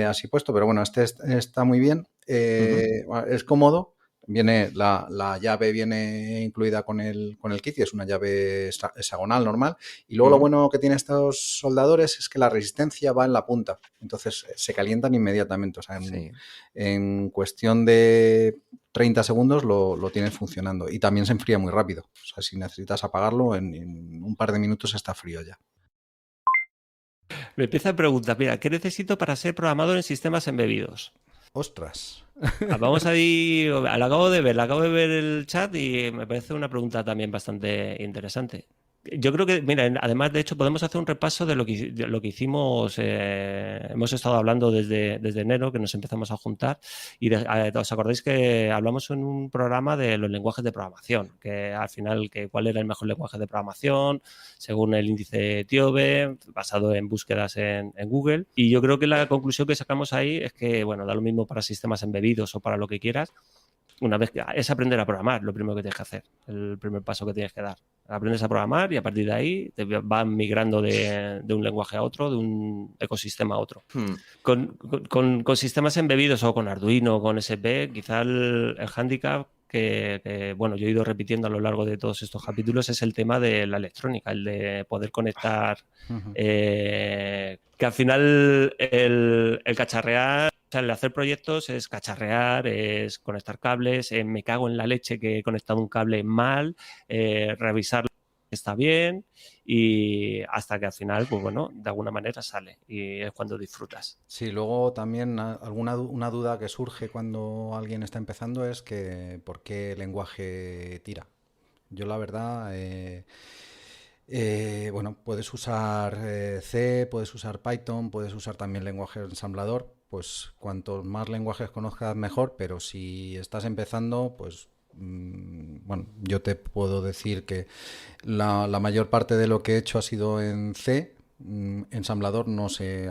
así puesto, pero bueno, este está muy bien, es cómodo, la llave viene incluida con el kit y es una llave hexagonal normal, y luego lo bueno que tiene estos soldadores es que la resistencia va en la punta, entonces se calientan inmediatamente, o sea, en cuestión de 30 segundos lo tienes funcionando y también se enfría muy rápido, o sea, si necesitas apagarlo en un par de minutos está frío ya. Me empieza a preguntar, mira, ¿qué necesito para ser programador en sistemas embebidos? ¡Ostras! Vamos a ir, la acabo de ver el chat y me parece una pregunta también bastante interesante. Yo creo que, mira, además, de hecho, podemos hacer un repaso de lo que hicimos. Hemos estado hablando desde enero, que nos empezamos a juntar. Y os acordáis que hablamos en un programa de los lenguajes de programación, que al final, cuál era el mejor lenguaje de programación, según el índice TIOBE, basado en búsquedas en Google. Y yo creo que la conclusión que sacamos ahí es que, bueno, da lo mismo para sistemas embebidos o para lo que quieras. Una vez que es aprender a programar, lo primero que tienes que hacer, el primer paso que tienes que dar. Aprendes a programar y a partir de ahí te vas migrando de un lenguaje a otro, de un ecosistema a otro. Con sistemas embebidos o con Arduino o con SP, quizá el hándicap que, bueno, yo he ido repitiendo a lo largo de todos estos capítulos es el tema de la electrónica, el de poder conectar, que al final el cacharrear, o sea, el hacer proyectos es cacharrear, es conectar cables, me cago en la leche que he conectado un cable mal, revisar que está bien y hasta que al final, pues bueno, de alguna manera sale y es cuando disfrutas. Sí, luego también una duda que surge cuando alguien está empezando es que ¿por qué lenguaje tira? Yo la verdad, bueno, puedes usar C, puedes usar Python, puedes usar también lenguaje ensamblador, pues cuantos más lenguajes conozcas mejor, pero si estás empezando, pues bueno, yo te puedo decir que la mayor parte de lo que he hecho ha sido en C, ensamblador no sé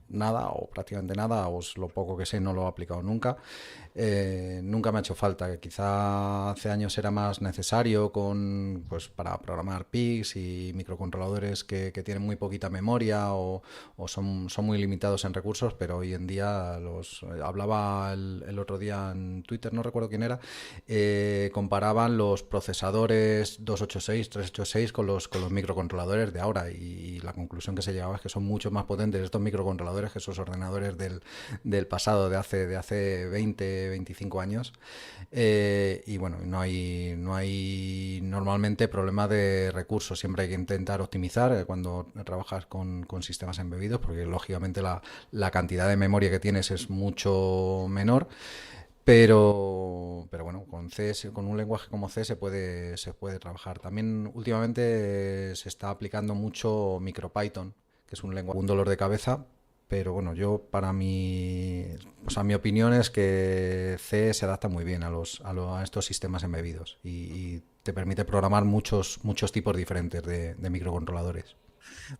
nada o prácticamente nada, o lo poco que sé no lo he aplicado nunca. Nunca me ha hecho falta, quizá hace años era más necesario pues para programar PICs y microcontroladores que tienen muy poquita memoria o son muy limitados en recursos, pero hoy en día hablaba el otro día en Twitter, no recuerdo quién era, comparaban los procesadores 286, 386 con los microcontroladores de ahora y la conclusión que se llegaba es que son mucho más potentes estos microcontroladores que esos ordenadores del pasado, de hace 20, 25 años, y bueno, no hay normalmente problema de recursos, siempre hay que intentar optimizar cuando trabajas con sistemas embebidos, porque lógicamente la cantidad de memoria que tienes es mucho menor, pero bueno, con un lenguaje como C se puede trabajar. También últimamente se está aplicando mucho MicroPython, que es un lenguaje un dolor de cabeza, pero bueno, yo mi opinión es que C se adapta muy bien a estos sistemas embebidos y te permite programar muchos tipos diferentes de microcontroladores.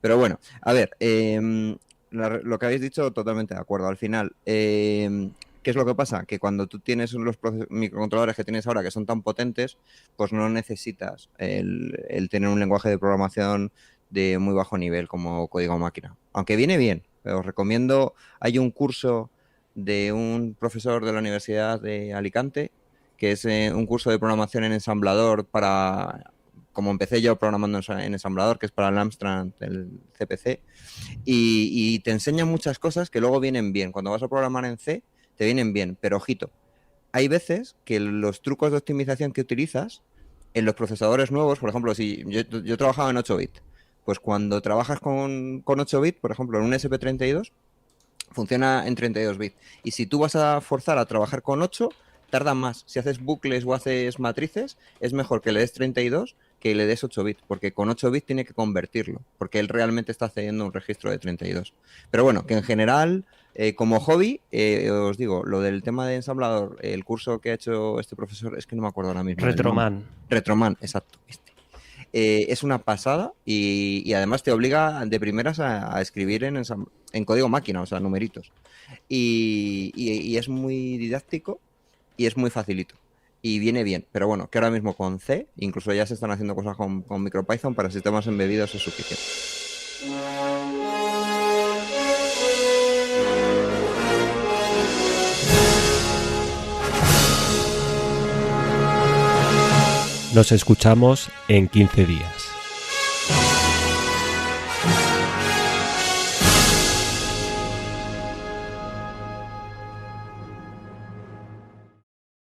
Pero bueno, a ver, lo que habéis dicho, totalmente de acuerdo. Al final, ¿qué es lo que pasa? Que cuando tú tienes los microcontroladores que tienes ahora que son tan potentes, pues no necesitas el tener un lenguaje de programación de muy bajo nivel como código máquina. Aunque viene bien, os recomiendo, hay un curso de un profesor de la Universidad de Alicante, que es un curso de programación en ensamblador como empecé yo programando en ensamblador, que es para el Amstrad, el CPC, y te enseña muchas cosas que luego vienen bien. Cuando vas a programar en C, te vienen bien, pero ojito, hay veces que los trucos de optimización que utilizas en los procesadores nuevos, por ejemplo, si yo trabajaba en 8 bits, pues cuando trabajas con 8 bits, por ejemplo, en un SP32, funciona en 32 bits. Y si tú vas a forzar a trabajar con 8, tarda más. Si haces bucles o haces matrices, es mejor que le des 32 que le des 8 bits, porque con 8 bits tiene que convertirlo, porque él realmente está cediendo un registro de 32. Pero bueno, que en general, como hobby, os digo, lo del tema de ensamblador, el curso que ha hecho este profesor, es que no me acuerdo ahora mismo. Retroman. Retroman, exacto. Es una pasada y además te obliga de primeras a escribir en código máquina, o sea, numeritos. Y es muy didáctico y es muy facilito. Y viene bien, pero bueno, que ahora mismo con C, incluso ya se están haciendo cosas con MicroPython para sistemas embebidos, es suficiente. Nos escuchamos en 15 días.